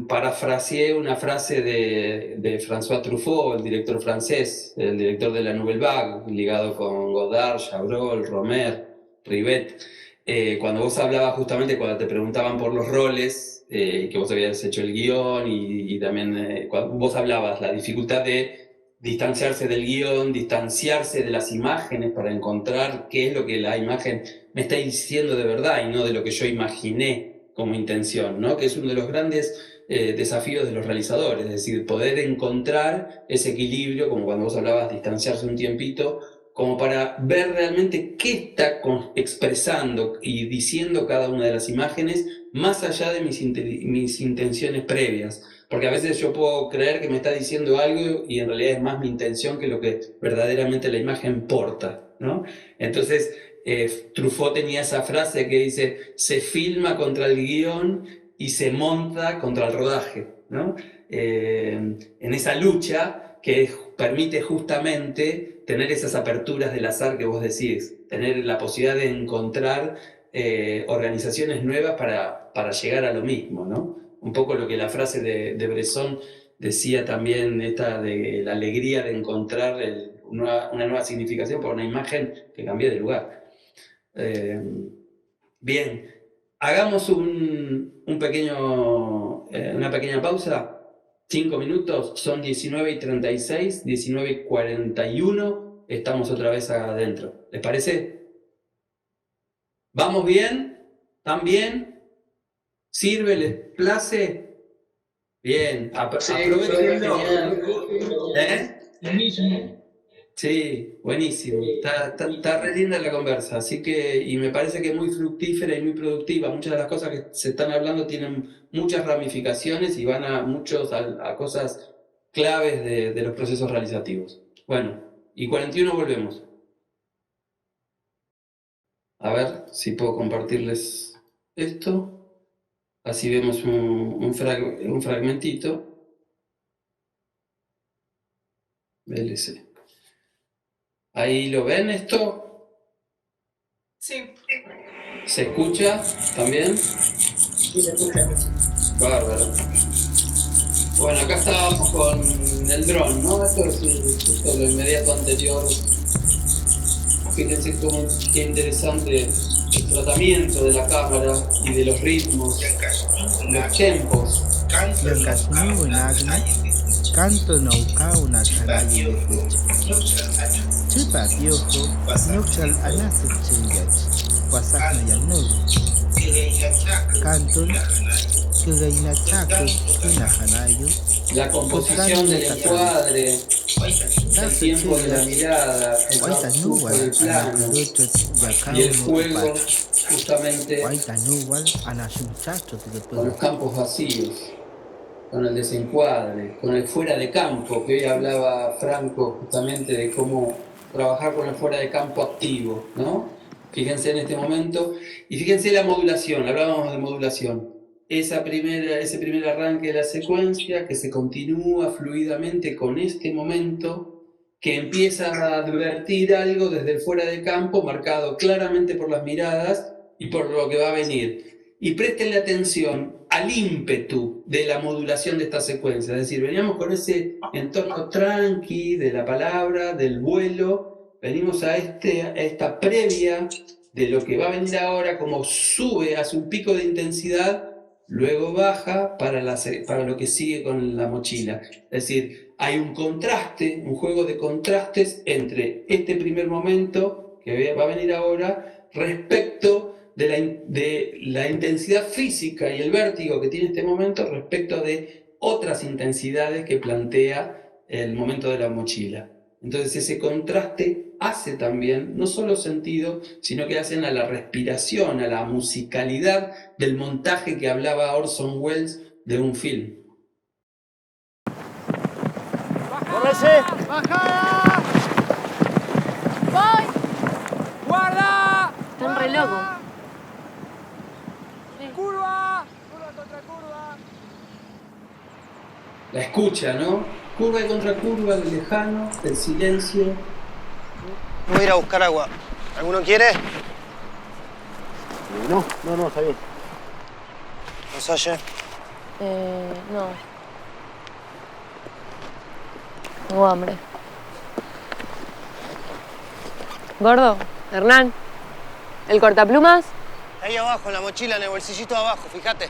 parafraseé una frase de François Truffaut, el director francés, el director de la Nouvelle Vague, ligado con Godard, Chabrol, Romer, Rivet. Cuando vos hablabas justamente, cuando te preguntaban por los roles, que vos habías hecho el guión y también cuando vos hablabas la dificultad de distanciarse del guión, distanciarse de las imágenes para encontrar qué es lo que la imagen me está diciendo de verdad y no de lo que yo imaginé como intención, ¿no? Que es uno de los grandes desafíos de los realizadores, es decir, poder encontrar ese equilibrio, como cuando vos hablabas, distanciarse un tiempito, como para ver realmente qué está expresando y diciendo cada una de las imágenes, más allá de mis intenciones previas. Porque a veces yo puedo creer que me está diciendo algo y en realidad es más mi intención que lo que verdaderamente la imagen porta, ¿no? Entonces, Truffaut tenía esa frase que dice, se filma contra el guión y se monta contra el rodaje, ¿no? En esa lucha que permite justamente tener esas aperturas del azar que vos decís, tener la posibilidad de encontrar organizaciones nuevas para llegar a lo mismo, ¿no? Un poco lo que la frase de Bresson decía también, esta de la alegría de encontrar una nueva significación por una imagen que cambié de lugar. Bien, hagamos una pequeña pausa. 5 minutos, son 19:36, 19:41, estamos otra vez adentro. ¿Les parece? ¿Vamos bien? ¿Están bien? ¿Sirve? ¿Les place? Bien, aprovechenlo. Sí, buenísimo. Está re linda la conversa, así que, y me parece que es muy fructífera y muy productiva. Muchas de las cosas que se están hablando tienen muchas ramificaciones y van a cosas claves de los procesos realizativos. Bueno, y 41 volvemos. A ver si puedo compartirles esto. Así vemos un fragmentito. VLC. ¿Ahí lo ven esto? Sí. ¿Se escucha también? Sí, se escucha. Bárbaro. Bueno, acá estábamos con el dron, ¿no? Esto es justo lo inmediato anterior. Fíjense qué interesante el tratamiento de la cámara y de los ritmos, los tempos. Canto no cao na chalaye lefuch. Chipa piojo, nukchal anasik chingach. Wasak na yanug. Canton, kugaina chaco, kinahanayo. La composición del encuadre, el tiempo de la mirada, el transcurso del plano y el juego justamente con los campos vacíos, con el desencuadre, con el fuera de campo, que hoy hablaba Franco justamente de cómo trabajar con el fuera de campo activo, ¿no? Fíjense en este momento, y fíjense la modulación, hablábamos de modulación. Ese primer arranque de la secuencia que se continúa fluidamente con este momento que empieza a advertir algo desde el fuera de campo, marcado claramente por las miradas y por lo que va a venir. Y prestenle atención al ímpetu de la modulación de esta secuencia, es decir, veníamos con ese entorno tranqui de la palabra, del vuelo, venimos a esta previa de lo que va a venir ahora, como sube, hace un pico de intensidad, luego baja para lo que sigue con la mochila. Es decir, hay un contraste, un juego de contrastes entre este primer momento que va a venir ahora respecto de la intensidad física y el vértigo que tiene este momento respecto de otras intensidades que plantea el momento de la mochila. Entonces ese contraste hace también, no solo sentido, sino que hacen a la respiración, a la musicalidad del montaje que hablaba Orson Welles de un film. ¡Córrese! ¡Bajada! ¡Voy! ¡Guarda! Está un reloj. ¡Curva! ¡Curva contra curva! La escucha, ¿no? Curva y contracurva, el lejano, el silencio. Voy a ir a buscar agua. ¿Alguno quiere? No, está bien. ¿No Salle? No. Tengo hambre. Gordo, Hernán, ¿el cortaplumas? Ahí abajo, en la mochila, en el bolsillito de abajo, fíjate.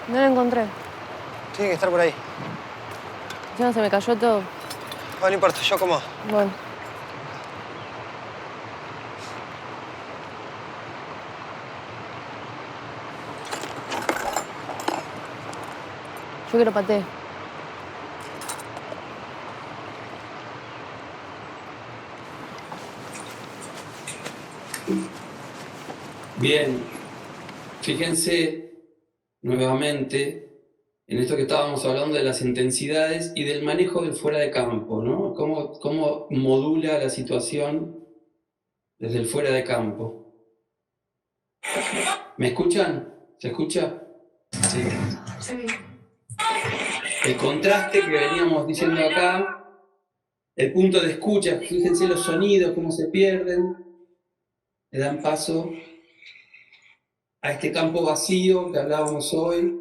No lo encontré. Tiene que estar por ahí. Ya se me cayó todo. No importa, yo como. Bueno. Yo quiero paté. Bien, fíjense nuevamente en esto que estábamos hablando de las intensidades y del manejo del fuera de campo, ¿no? Cómo modula la situación desde el fuera de campo. ¿Me escuchan? ¿Se escucha? Sí. Sí. El contraste que veníamos diciendo acá, el punto de escucha, fíjense los sonidos, cómo se pierden, le dan paso a este campo vacío que hablábamos hoy,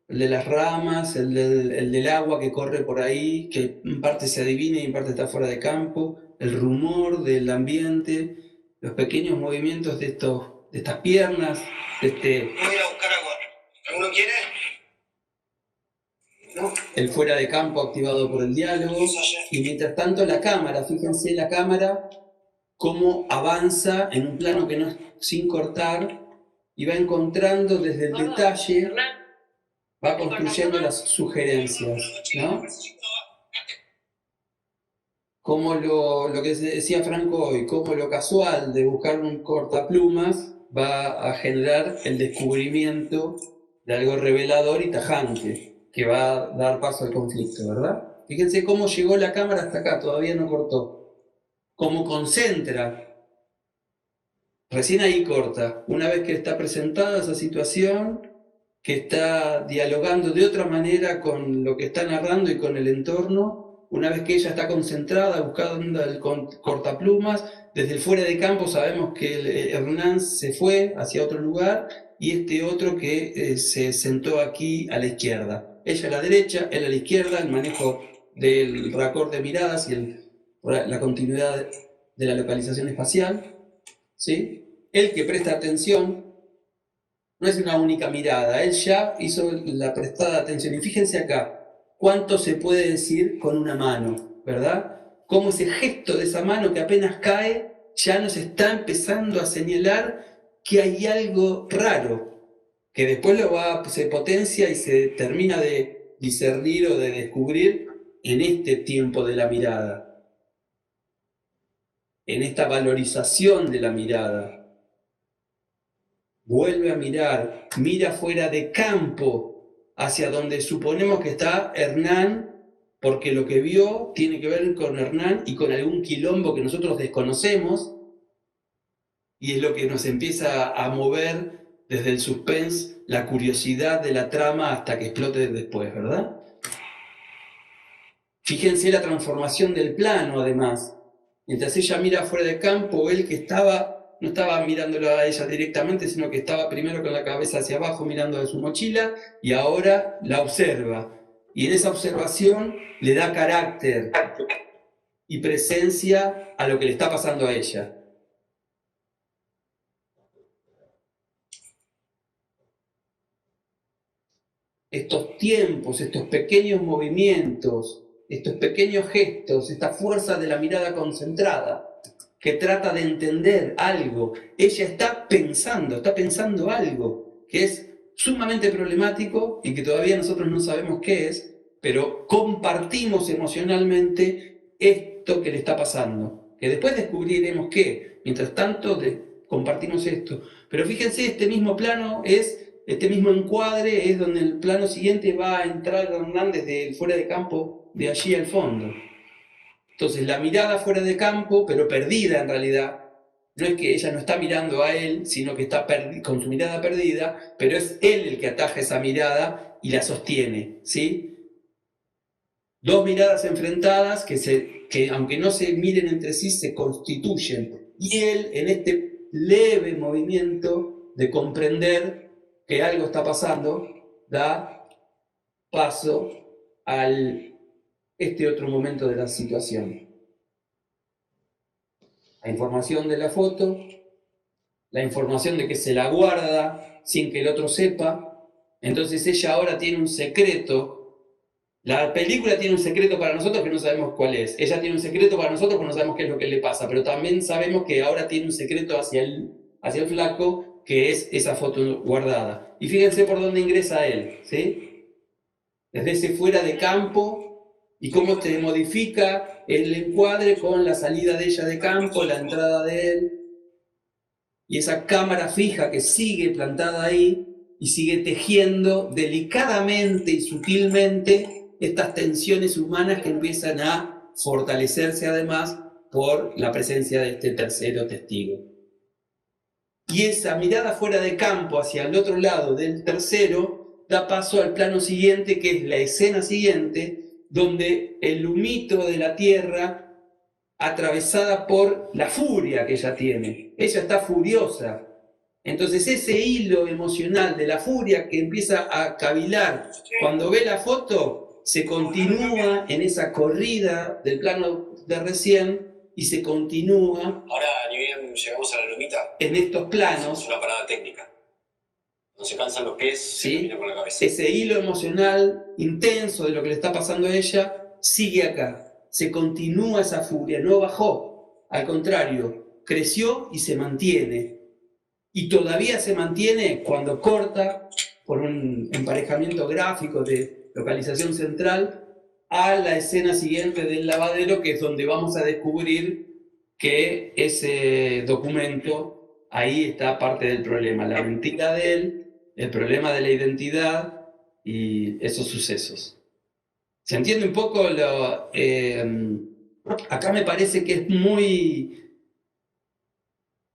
el de las ramas, el del agua que corre por ahí, que en parte se adivina y en parte está fuera de campo, el rumor del ambiente, los pequeños movimientos de estas piernas, de este... Voy a ir a buscar agua. ¿Alguno quiere? ¿No? El fuera de campo activado por el diálogo, y mientras tanto la cámara, fíjense la cámara cómo avanza en un plano que no es sin cortar y va encontrando desde el detalle, va construyendo las sugerencias, ¿no? Como lo que decía Franco hoy, como lo casual de buscar un cortaplumas va a generar el descubrimiento de algo revelador y tajante, que va a dar paso al conflicto, ¿verdad? Fíjense cómo llegó la cámara hasta acá, todavía no cortó. Cómo concentra. Recién ahí corta. Una vez que está presentada esa situación, que está dialogando de otra manera con lo que está narrando y con el entorno, una vez que ella está concentrada, buscando el cortaplumas, desde el fuera de campo sabemos que Hernán se fue hacia otro lugar y este otro que se sentó aquí a la izquierda. Ella a la derecha, él a la izquierda, el manejo del raccord de miradas y la continuidad de la localización espacial, ¿sí? El que presta atención no es una única mirada, él ya hizo la prestada atención. Y fíjense acá, cuánto se puede decir con una mano, ¿verdad? Cómo ese gesto de esa mano que apenas cae ya nos está empezando a señalar que hay algo raro, que después se potencia y se termina de discernir o de descubrir en este tiempo de la mirada, en esta valorización de la mirada. Vuelve a mirar, mira fuera de campo, hacia donde suponemos que está Hernán, porque lo que vio tiene que ver con Hernán y con algún quilombo que nosotros desconocemos, y es lo que nos empieza a mover desde el suspense, la curiosidad de la trama hasta que explote después, ¿verdad? Fíjense la transformación del plano, además. Mientras ella mira fuera de campo, él que no estaba mirándola a ella directamente, sino que estaba primero con la cabeza hacia abajo mirando de su mochila y ahora la observa. Y en esa observación le da carácter y presencia a lo que le está pasando a ella. Estos tiempos, estos pequeños movimientos, estos pequeños gestos, esta fuerza de la mirada concentrada, que trata de entender algo. Ella está pensando algo que es sumamente problemático y que todavía nosotros no sabemos qué es, pero compartimos emocionalmente esto que le está pasando, que después descubriremos qué. Mientras tanto, compartimos esto. Pero fíjense, este mismo plano este mismo encuadre es donde el plano siguiente va a entrar Hernán desde el fuera de campo, de allí al fondo. Entonces la mirada fuera de campo, pero perdida en realidad, no es que ella no está mirando a él, sino que está con su mirada perdida, pero es él el que ataja esa mirada y la sostiene, ¿sí? Dos miradas enfrentadas que aunque no se miren entre sí, se constituyen. Y él, en este leve movimiento de comprender que algo está pasando, da paso este otro momento de la situación. La información de la foto, la información de que se la guarda sin que el otro sepa, Entonces ella ahora tiene un secreto. La película tiene un secreto para nosotros que no sabemos cuál es. Ella tiene un secreto para nosotros que no sabemos qué es lo que le pasa. Pero también sabemos que ahora tiene un secreto hacia el flaco, que es esa foto guardada. Y fíjense por dónde ingresa él, ¿sí? Desde ese fuera de campo y cómo se modifica el encuadre con la salida de ella de campo, la entrada de él. Y esa cámara fija que sigue plantada ahí y sigue tejiendo delicadamente y sutilmente estas tensiones humanas que empiezan a fortalecerse además por la presencia de este tercero testigo. Y esa mirada fuera de campo hacia el otro lado del tercero da paso al plano siguiente, que es la escena siguiente, donde el humito de la tierra atravesada por la furia que ella tiene. Ella está furiosa. Entonces ese hilo emocional de la furia que empieza a cavilar cuando ve la foto, se continúa en esa corrida del plano de recién y se continúa. Ahora ni bien llegamos a la lomita. En estos planos. Es una parada técnica. No se cansan los pies, ¿sí? Se camina con la cabeza. Ese hilo emocional intenso de lo que le está pasando a ella sigue acá. Se continúa esa furia, no bajó. Al contrario, creció y se mantiene. Y todavía se mantiene cuando corta por un emparejamiento gráfico de localización central a la escena siguiente del lavadero, que es donde vamos a descubrir que ese documento, ahí está parte del problema, la mentira de él, el problema de la identidad y esos sucesos. ¿Se entiende un poco? Acá me parece que es muy...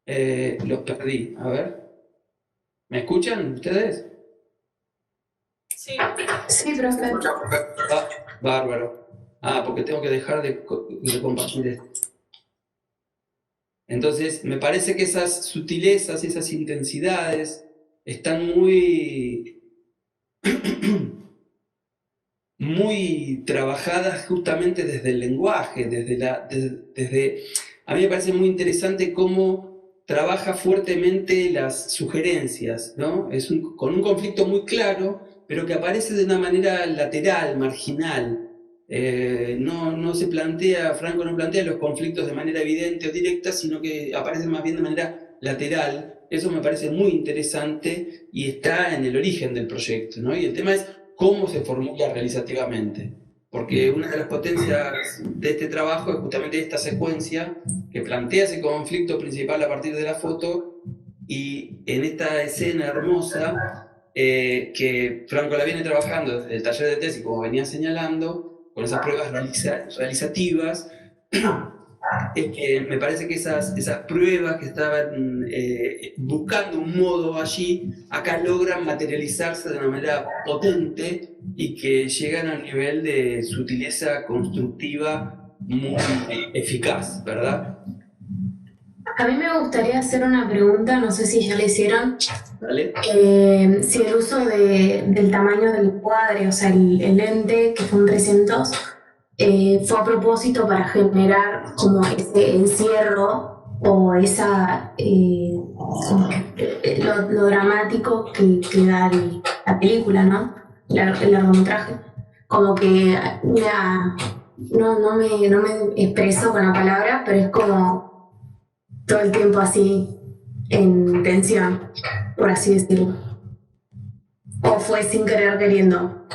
los perdí, a ver. ¿Me escuchan ustedes? Sí, profe. Ah, bárbaro. Ah, porque tengo que dejar de compartir esto. Entonces, me parece que esas sutilezas, esas intensidades están muy trabajadas justamente desde el lenguaje, desde a mí me parece muy interesante cómo trabaja fuertemente las sugerencias, ¿no? Con un conflicto muy claro, pero que aparece de una manera lateral, marginal. No se plantea, Franco no plantea los conflictos de manera evidente o directa, sino que aparecen más bien de manera lateral. Eso me parece muy interesante y está en el origen del proyecto, ¿no? Y el tema es cómo se formula realizativamente. Porque una de las potencias de este trabajo es justamente esta secuencia que plantea ese conflicto principal a partir de la foto, y en esta escena hermosa que Franco la viene trabajando desde el taller de tesis, como venía señalando, con esas pruebas realizativas, es que me parece que esas pruebas que estaban buscando un modo allí, acá logran materializarse de una manera potente y que llegan al nivel de sutileza constructiva muy eficaz, ¿verdad? A mí me gustaría hacer una pregunta, no sé si ya le hicieron. ¿Vale? Si el uso del tamaño del encuadre, o sea, el lente, que fue un 300, fue a propósito para generar como ese encierro o esa lo dramático que da la película, ¿no? El largometraje. Como que no me expreso con la palabra, pero es como todo el tiempo así en tensión, por así decirlo. O fue sin querer queriendo.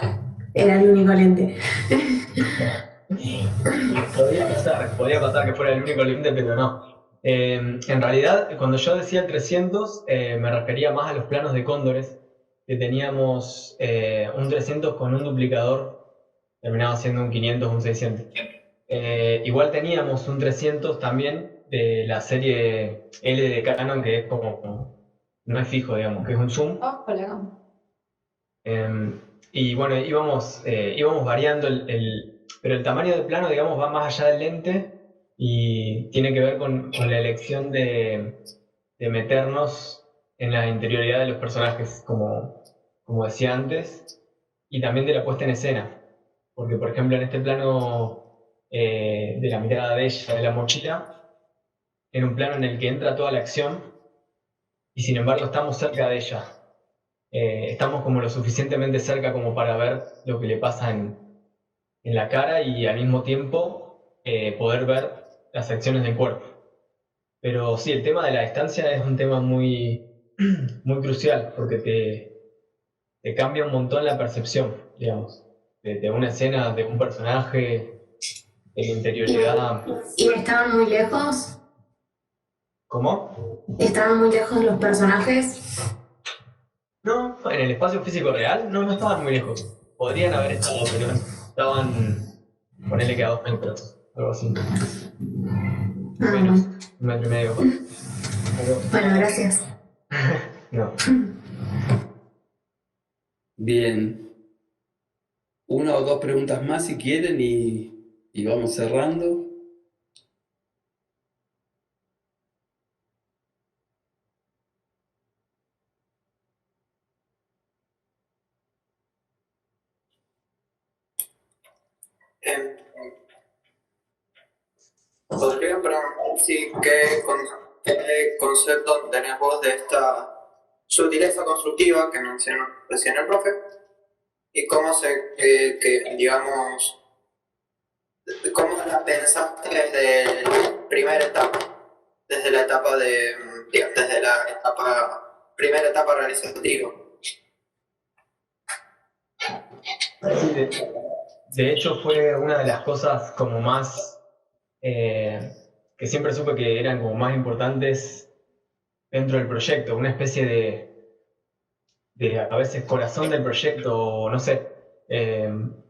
Era el único lente. Podía pasar que fuera el único lente, pero no. En realidad, cuando yo decía el 300, me refería más a los planos de cóndores, que teníamos un 300 con un duplicador, terminaba siendo un 500 o un 600. Igual teníamos un 300 también de la serie L de Canon, que es como no es fijo, digamos, que es un zoom. Y bueno, íbamos variando pero el tamaño del plano, digamos, va más allá del lente y tiene que ver con la elección de meternos en la interioridad de los personajes, como decía antes, y también de la puesta en escena. Porque, por ejemplo, en este plano de la mirada de ella, de la mochila, en un plano en el que entra toda la acción y sin embargo estamos cerca de ella. estamos como lo suficientemente cerca como para ver lo que le pasa en la cara y al mismo tiempo poder ver las acciones del cuerpo. Pero sí, el tema de la distancia es un tema muy, muy crucial porque te cambia un montón la percepción, digamos, de una escena, de un personaje, de la interioridad. ¿Y estaban muy lejos? ¿Cómo? ¿Estaban muy lejos los personajes? No, en el espacio físico real no estaban muy lejos. Podrían haber estado, pero estaban, ponele que a 2 metros, algo así. Menos, 1,5 metros. Bueno, gracias. No. Bien. Una o dos preguntas más si quieren y vamos cerrando. ¿Podría preguntar qué concepto tenés vos de esta sutileza constructiva que mencionó recién el profe? Y cómo digamos, cómo la pensaste desde la primera etapa, desde la etapa primera etapa realizativa. Sí, de hecho fue una de las cosas como más que siempre supe que eran como más importantes dentro del proyecto, una especie de a veces corazón del proyecto, o no sé,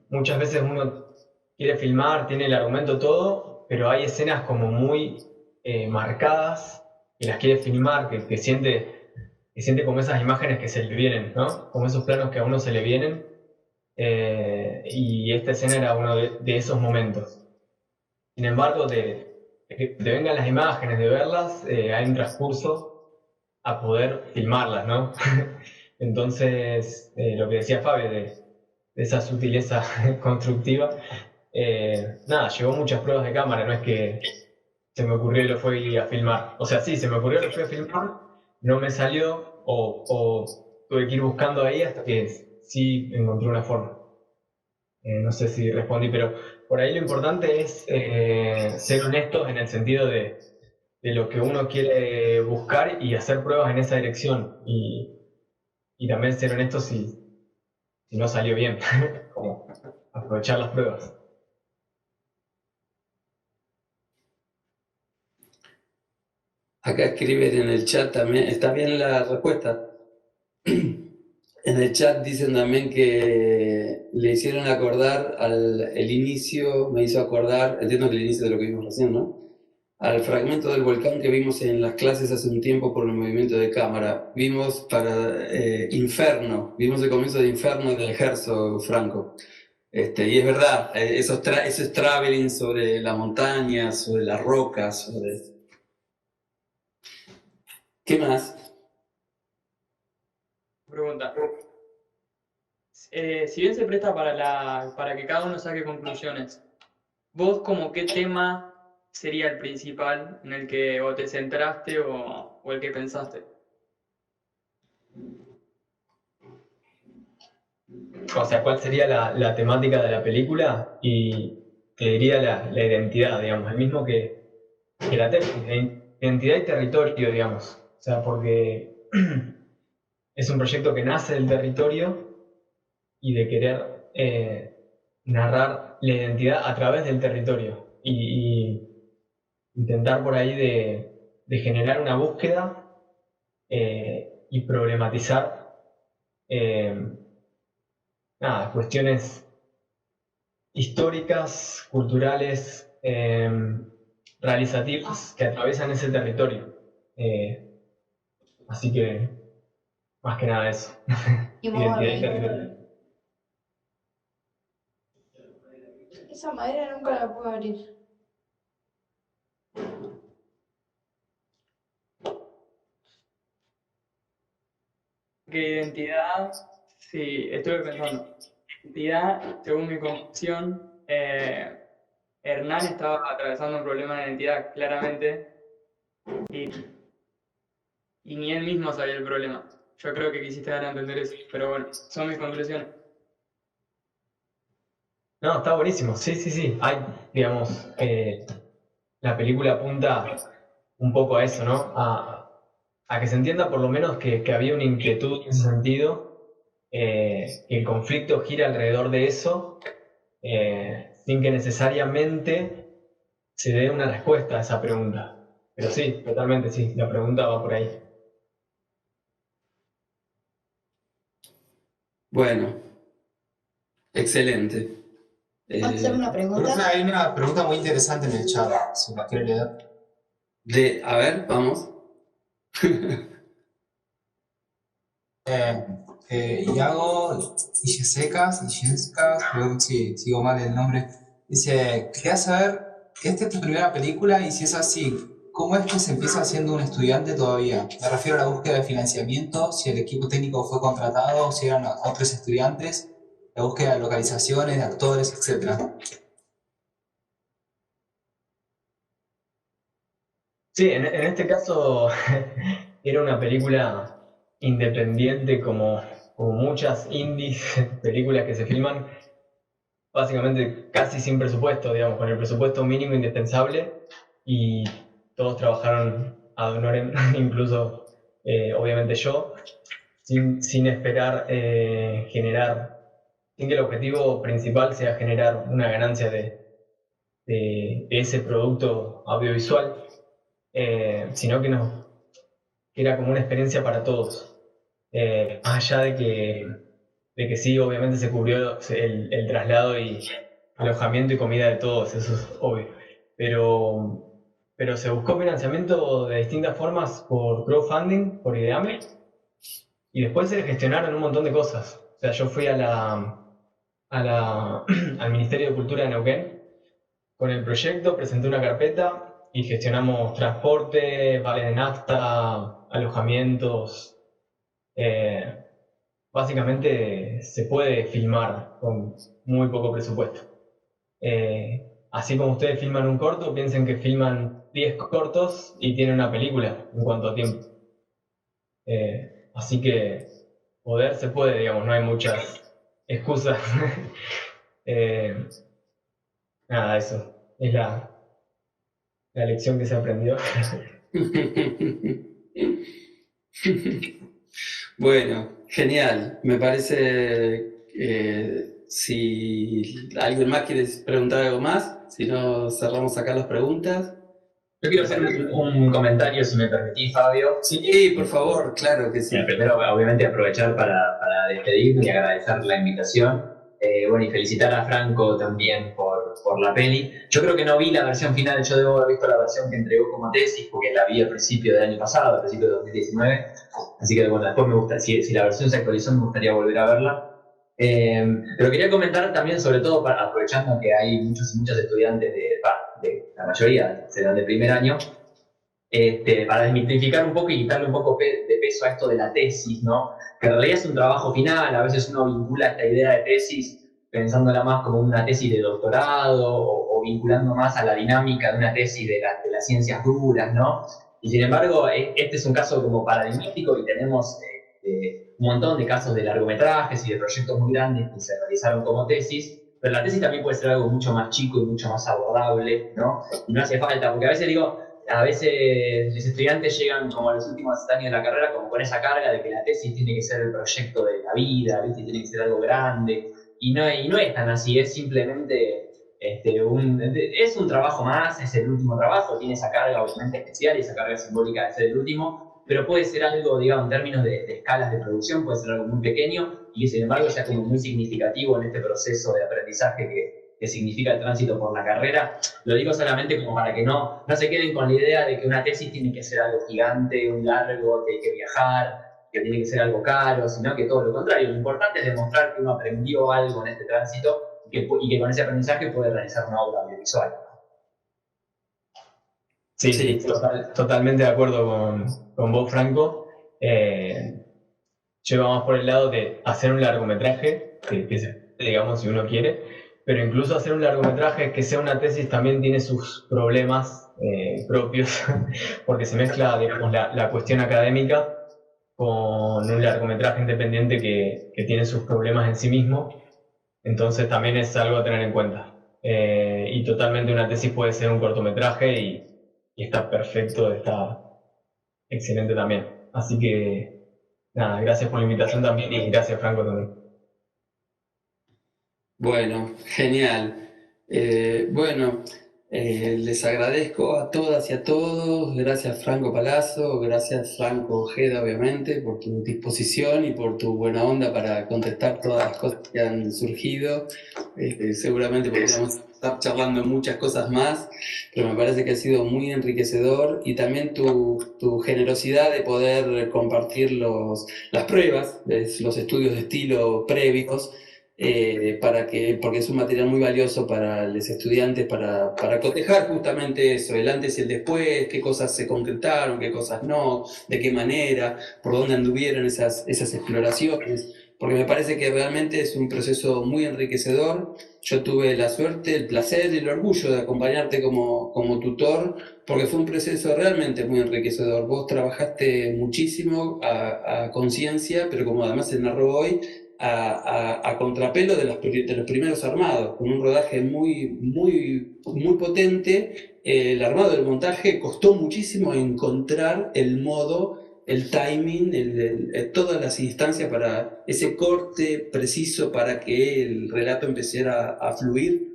muchas veces uno quiere filmar, tiene el argumento todo, pero hay escenas como muy marcadas y las quiere filmar, que siente como esas imágenes que se le vienen, ¿no? Como esos planos que a uno se le vienen, y esta escena era uno de esos momentos. Sin embargo, de que te vengan las imágenes, de verlas, hay un transcurso a poder filmarlas, ¿no? Entonces, lo que decía Fabio de esa sutileza constructiva, nada, llevó muchas pruebas de cámara, no es que se me ocurrió y lo fui a filmar. O sea, sí, se me ocurrió y lo fui a filmar, no me salió, o tuve que ir buscando ahí hasta que sí encontré una forma. No sé si respondí, pero por ahí lo importante es ser honestos en el sentido de lo que uno quiere buscar y hacer pruebas en esa dirección. Y también ser honestos si no salió bien, como aprovechar las pruebas. Acá escriben en el chat también, ¿está bien la respuesta? En el chat dicen también que le hicieron acordar el inicio, me hizo acordar, entiendo que el inicio de lo que vimos recién, ¿no? Al fragmento del volcán que vimos en las clases hace un tiempo por el movimiento de cámara. Vimos para Inferno, vimos el comienzo de Inferno del Herzog Franco. Y es verdad, eso es traveling sobre la montaña, sobre las rocas, sobre... ¿Qué más? Pregunta. Si bien se presta para que cada uno saque conclusiones, ¿vos como qué tema sería el principal en el que o te centraste o el que pensaste? O sea, ¿cuál sería la temática de la película? Y te diría la identidad, digamos, el mismo que la identidad y territorio, digamos. O sea, porque es un proyecto que nace del territorio y de querer narrar la identidad a través del territorio y intentar por ahí de generar una búsqueda y problematizar cuestiones históricas, culturales, realizativas que atraviesan ese territorio. Así que, más que nada eso. Y Identidad y territorio. Esa madera nunca la puedo abrir. ¿Qué identidad? Sí, estuve pensando. Identidad, según mi conclusión, Hernán estaba atravesando un problema de identidad, claramente, y ni él mismo sabía el problema. yo creo que quisiste dar a entender eso, pero bueno, son mis conclusiones. No, está buenísimo. Sí, sí, sí. Hay, digamos, la película apunta un poco a eso, ¿no? A que se entienda por lo menos que había una inquietud en ese sentido, que el conflicto gira alrededor de eso, sin que necesariamente se dé una respuesta a esa pregunta. Pero sí, totalmente sí, la pregunta va por ahí. Bueno, excelente. ¿Puedo hacer una pregunta? Profe, hay una pregunta muy interesante en el chat, si la quiere leer. A ver, vamos. Iago Illescas, creo que sí, sigo mal el nombre, dice, quería saber, ¿esta es tu primera película? Y si es así, ¿cómo es que se empieza siendo un estudiante todavía? Me refiero a la búsqueda de financiamiento, si el equipo técnico fue contratado, si eran otros estudiantes, la búsqueda de localizaciones, de actores, etc. Sí, en este caso era una película independiente como muchas indies, películas que se filman básicamente casi sin presupuesto, digamos, con el presupuesto mínimo indispensable, y todos trabajaron ad honorem, incluso obviamente yo, sin esperar generar, sin que el objetivo principal sea generar una ganancia de ese producto audiovisual, sino que era como una experiencia para todos. Más allá de que sí, obviamente se cubrió el traslado y alojamiento y comida de todos, eso es obvio. Pero se buscó financiamiento de distintas formas por crowdfunding, por Ideame, y después se gestionaron un montón de cosas. O sea, yo fui al Ministerio de Cultura de Neuquén con el proyecto, presenté una carpeta y gestionamos transporte, vales de nafta, alojamientos. Básicamente se puede filmar con muy poco presupuesto. Así como ustedes filman un corto, piensen que filman 10 cortos y tienen una película en cuanto a tiempo. Así que poder se puede, digamos, no hay muchas excusas. Nada, eso es la lección que se aprendió. Bueno, genial. Me parece si alguien más quiere preguntar algo más, si no cerramos acá las preguntas. Yo quiero hacer un comentario, si me permitís, Fabio. Sí, por favor, claro que sí. Primero, obviamente, aprovechar para despedirme y agradecer la invitación. Bueno, y felicitar a Franco también por la peli. Yo creo que no vi la versión final, yo debo haber visto la versión que entregó como tesis, porque la vi al principio del año pasado, al principio de 2019. Así que, bueno, después me gusta, si la versión se actualizó, me gustaría volver a verla. Pero quería comentar también, sobre todo, aprovechando que hay muchos y muchas estudiantes de la mayoría serán de primer año, para desmitificar un poco y quitarle un poco de peso a esto de la tesis, ¿no? Que en realidad es un trabajo final. A veces uno vincula esta idea de tesis pensándola más como una tesis de doctorado o vinculando más a la dinámica de una tesis de las ciencias duras, ¿no? Y sin embargo, este es un caso como paradigmático y tenemos un montón de casos de largometrajes y de proyectos muy grandes que se realizaron como tesis, pero la tesis también puede ser algo mucho más chico y mucho más abordable, ¿no? Y no hace falta, porque a veces los estudiantes llegan como a los últimos años de la carrera como con esa carga de que la tesis tiene que ser el proyecto de la vida, ¿viste? Tiene que ser algo grande, y no es tan así, es simplemente es un trabajo más, es el último trabajo, tiene esa carga obviamente especial y esa carga simbólica de ser el último, pero puede ser algo, digamos, en términos de escalas de producción, puede ser algo muy pequeño y sin embargo ya como muy significativo en este proceso de aprendizaje que significa el tránsito por la carrera. Lo digo solamente como para que no se queden con la idea de que una tesis tiene que ser algo gigante, un largo, que hay que viajar, que tiene que ser algo caro, sino que todo lo contrario. Lo importante es demostrar que uno aprendió algo en este tránsito y que con ese aprendizaje puede realizar una obra audiovisual. Sí, totalmente de acuerdo con vos, Franco. Yo iba más por el lado de hacer un largometraje, que se, digamos, si uno quiere, pero incluso hacer un largometraje que sea una tesis también tiene sus problemas propios, porque se mezcla, digamos, la cuestión académica con un largometraje independiente que tiene sus problemas en sí mismo. Entonces también es algo a tener en cuenta. Y totalmente una tesis puede ser un cortometraje y está perfecto, está excelente también. Así que nada, gracias por la invitación también y gracias Franco también. Bueno, genial. Les agradezco a todas y a todos. Gracias Franco Palazzo, gracias Franco Ojeda, obviamente, por tu disposición y por tu buena onda para contestar todas las cosas que han surgido. Seguramente podríamos estar charlando muchas cosas más, pero me parece que ha sido muy enriquecedor, y también tu generosidad de poder compartir las pruebas, los estudios de estilo previos, porque es un material muy valioso para los estudiantes para cotejar justamente eso, el antes y el después, qué cosas se concretaron, qué cosas no, de qué manera, por dónde anduvieron esas exploraciones, porque me parece que realmente es un proceso muy enriquecedor. Yo tuve la suerte, el placer y el orgullo de acompañarte como tutor, porque fue un proceso realmente muy enriquecedor. Vos trabajaste muchísimo a conciencia, pero como además se narró hoy, a contrapelo de los primeros armados, con un rodaje muy potente. El armado del montaje costó muchísimo encontrar el modo, el timing, todas las instancias para ese corte preciso para que el relato empezara a fluir.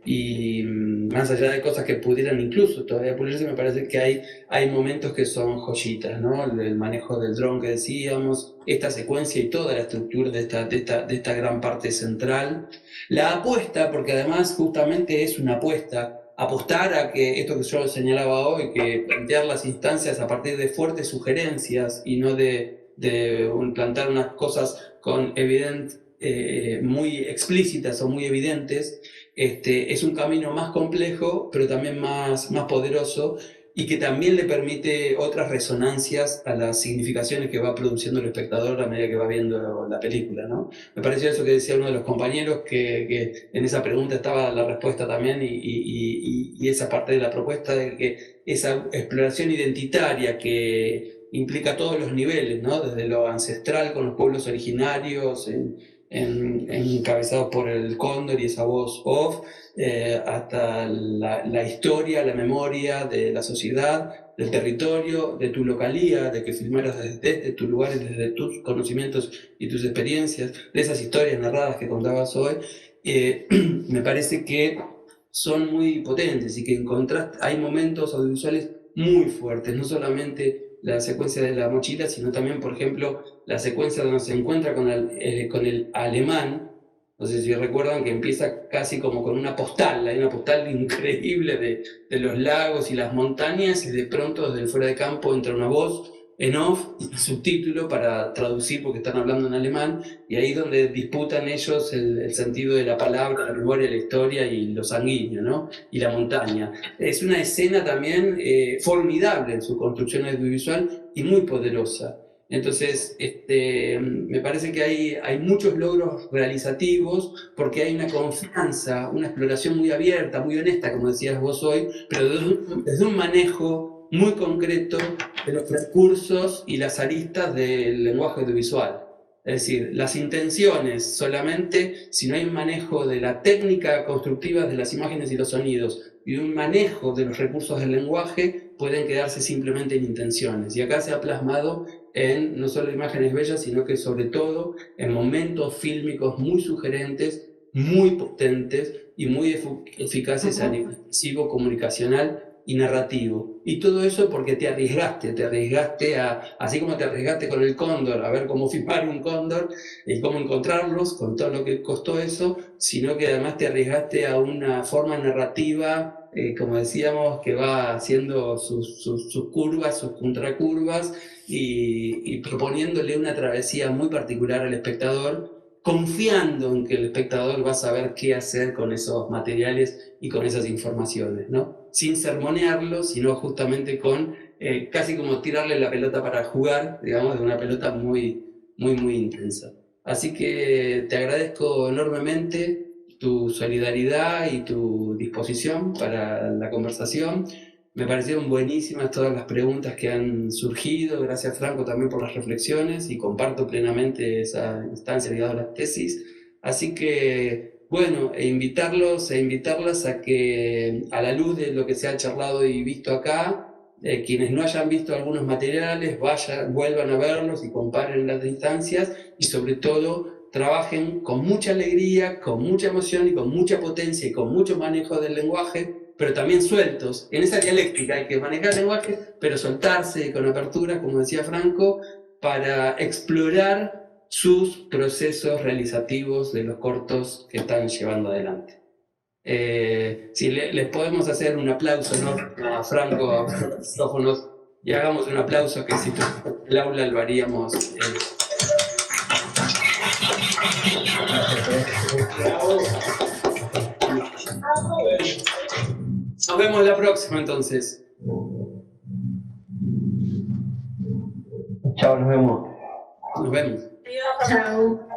Y más allá de cosas que pudieran incluso todavía pulirse, me parece que hay momentos que son joyitas, ¿no? El manejo del dron que decíamos, esta secuencia y toda la estructura de esta gran parte central. La apuesta, porque además justamente es una apuesta, apostar a que esto que yo señalaba hoy, que plantear las instancias a partir de fuertes sugerencias y no de plantar unas cosas con muy explícitas o muy evidentes, es un camino más complejo, pero también más poderoso, y que también le permite otras resonancias a las significaciones que va produciendo el espectador a medida que va viendo la película, ¿no? Me pareció eso que decía uno de los compañeros, que en esa pregunta estaba la respuesta también, y esa parte de la propuesta de que esa exploración identitaria que implica todos los niveles, ¿no? Desde lo ancestral con los pueblos originarios, encabezados por el cóndor y esa voz off, hasta la historia, la memoria de la sociedad, del territorio, de tu localía, de que filmaras desde tus lugares, desde tus conocimientos y tus experiencias, de esas historias narradas que contabas hoy. Me parece que son muy potentes y que hay momentos audiovisuales muy fuertes, no solamente la secuencia de la mochila, sino también, por ejemplo, la secuencia donde se encuentra con el alemán. No sé si recuerdan que empieza casi como con una postal, hay una postal increíble de los lagos y las montañas, y de pronto desde el fuera de campo entra una voz en off y subtítulo para traducir porque están hablando en alemán, y ahí donde disputan ellos el sentido de la palabra, la memoria, la historia y lo sanguíneo, ¿no? Y la montaña. Es una escena también formidable en su construcción audiovisual y muy poderosa. Entonces, me parece que hay muchos logros realizativos, porque hay una confianza, una exploración muy abierta, muy honesta, como decías vos hoy, pero desde un manejo muy concreto de los recursos y las aristas del lenguaje audiovisual. Es decir, las intenciones solamente, si no hay un manejo de la técnica constructiva de las imágenes y los sonidos y un manejo de los recursos del lenguaje, pueden quedarse simplemente en intenciones. Y acá se ha plasmado en no solo imágenes bellas, sino que sobre todo en momentos fílmicos muy sugerentes, muy potentes y muy eficaces a nivel expresivo, comunicacional y narrativo. Y todo eso porque te arriesgaste así como te arriesgaste con el cóndor, a ver cómo filmar un cóndor y cómo encontrarlos, con todo lo que costó eso, sino que además te arriesgaste a una forma narrativa, como decíamos, que va haciendo sus curvas, sus contracurvas, y proponiéndole una travesía muy particular al espectador, confiando en que el espectador va a saber qué hacer con esos materiales y con esas informaciones, ¿no? Sin sermonearlo, sino justamente con casi como tirarle la pelota para jugar, digamos, de una pelota muy intensa. Así que te agradezco enormemente tu solidaridad y tu disposición para la conversación. Me parecieron buenísimas todas las preguntas que han surgido. Gracias, Franco, también por las reflexiones, y comparto plenamente esa instancia ligada a las tesis. Así que, bueno, invitarlos e invitarlas a que, a la luz de lo que se ha charlado y visto acá, quienes no hayan visto algunos materiales, vuelvan a verlos y comparen las distancias, y sobre todo trabajen con mucha alegría, con mucha emoción y con mucha potencia y con mucho manejo del lenguaje, pero también sueltos. En esa dialéctica hay que manejar el lenguaje, pero soltarse con apertura, como decía Franco, para explorar sus procesos realizativos de los cortos que están llevando adelante. Si les podemos hacer un aplauso, ¿no?, a Franco, a los micrófonos, y hagamos un aplauso que si el aula lo haríamos. Nos vemos la próxima, entonces. Chao, nos vemos. Nos vemos. Chao.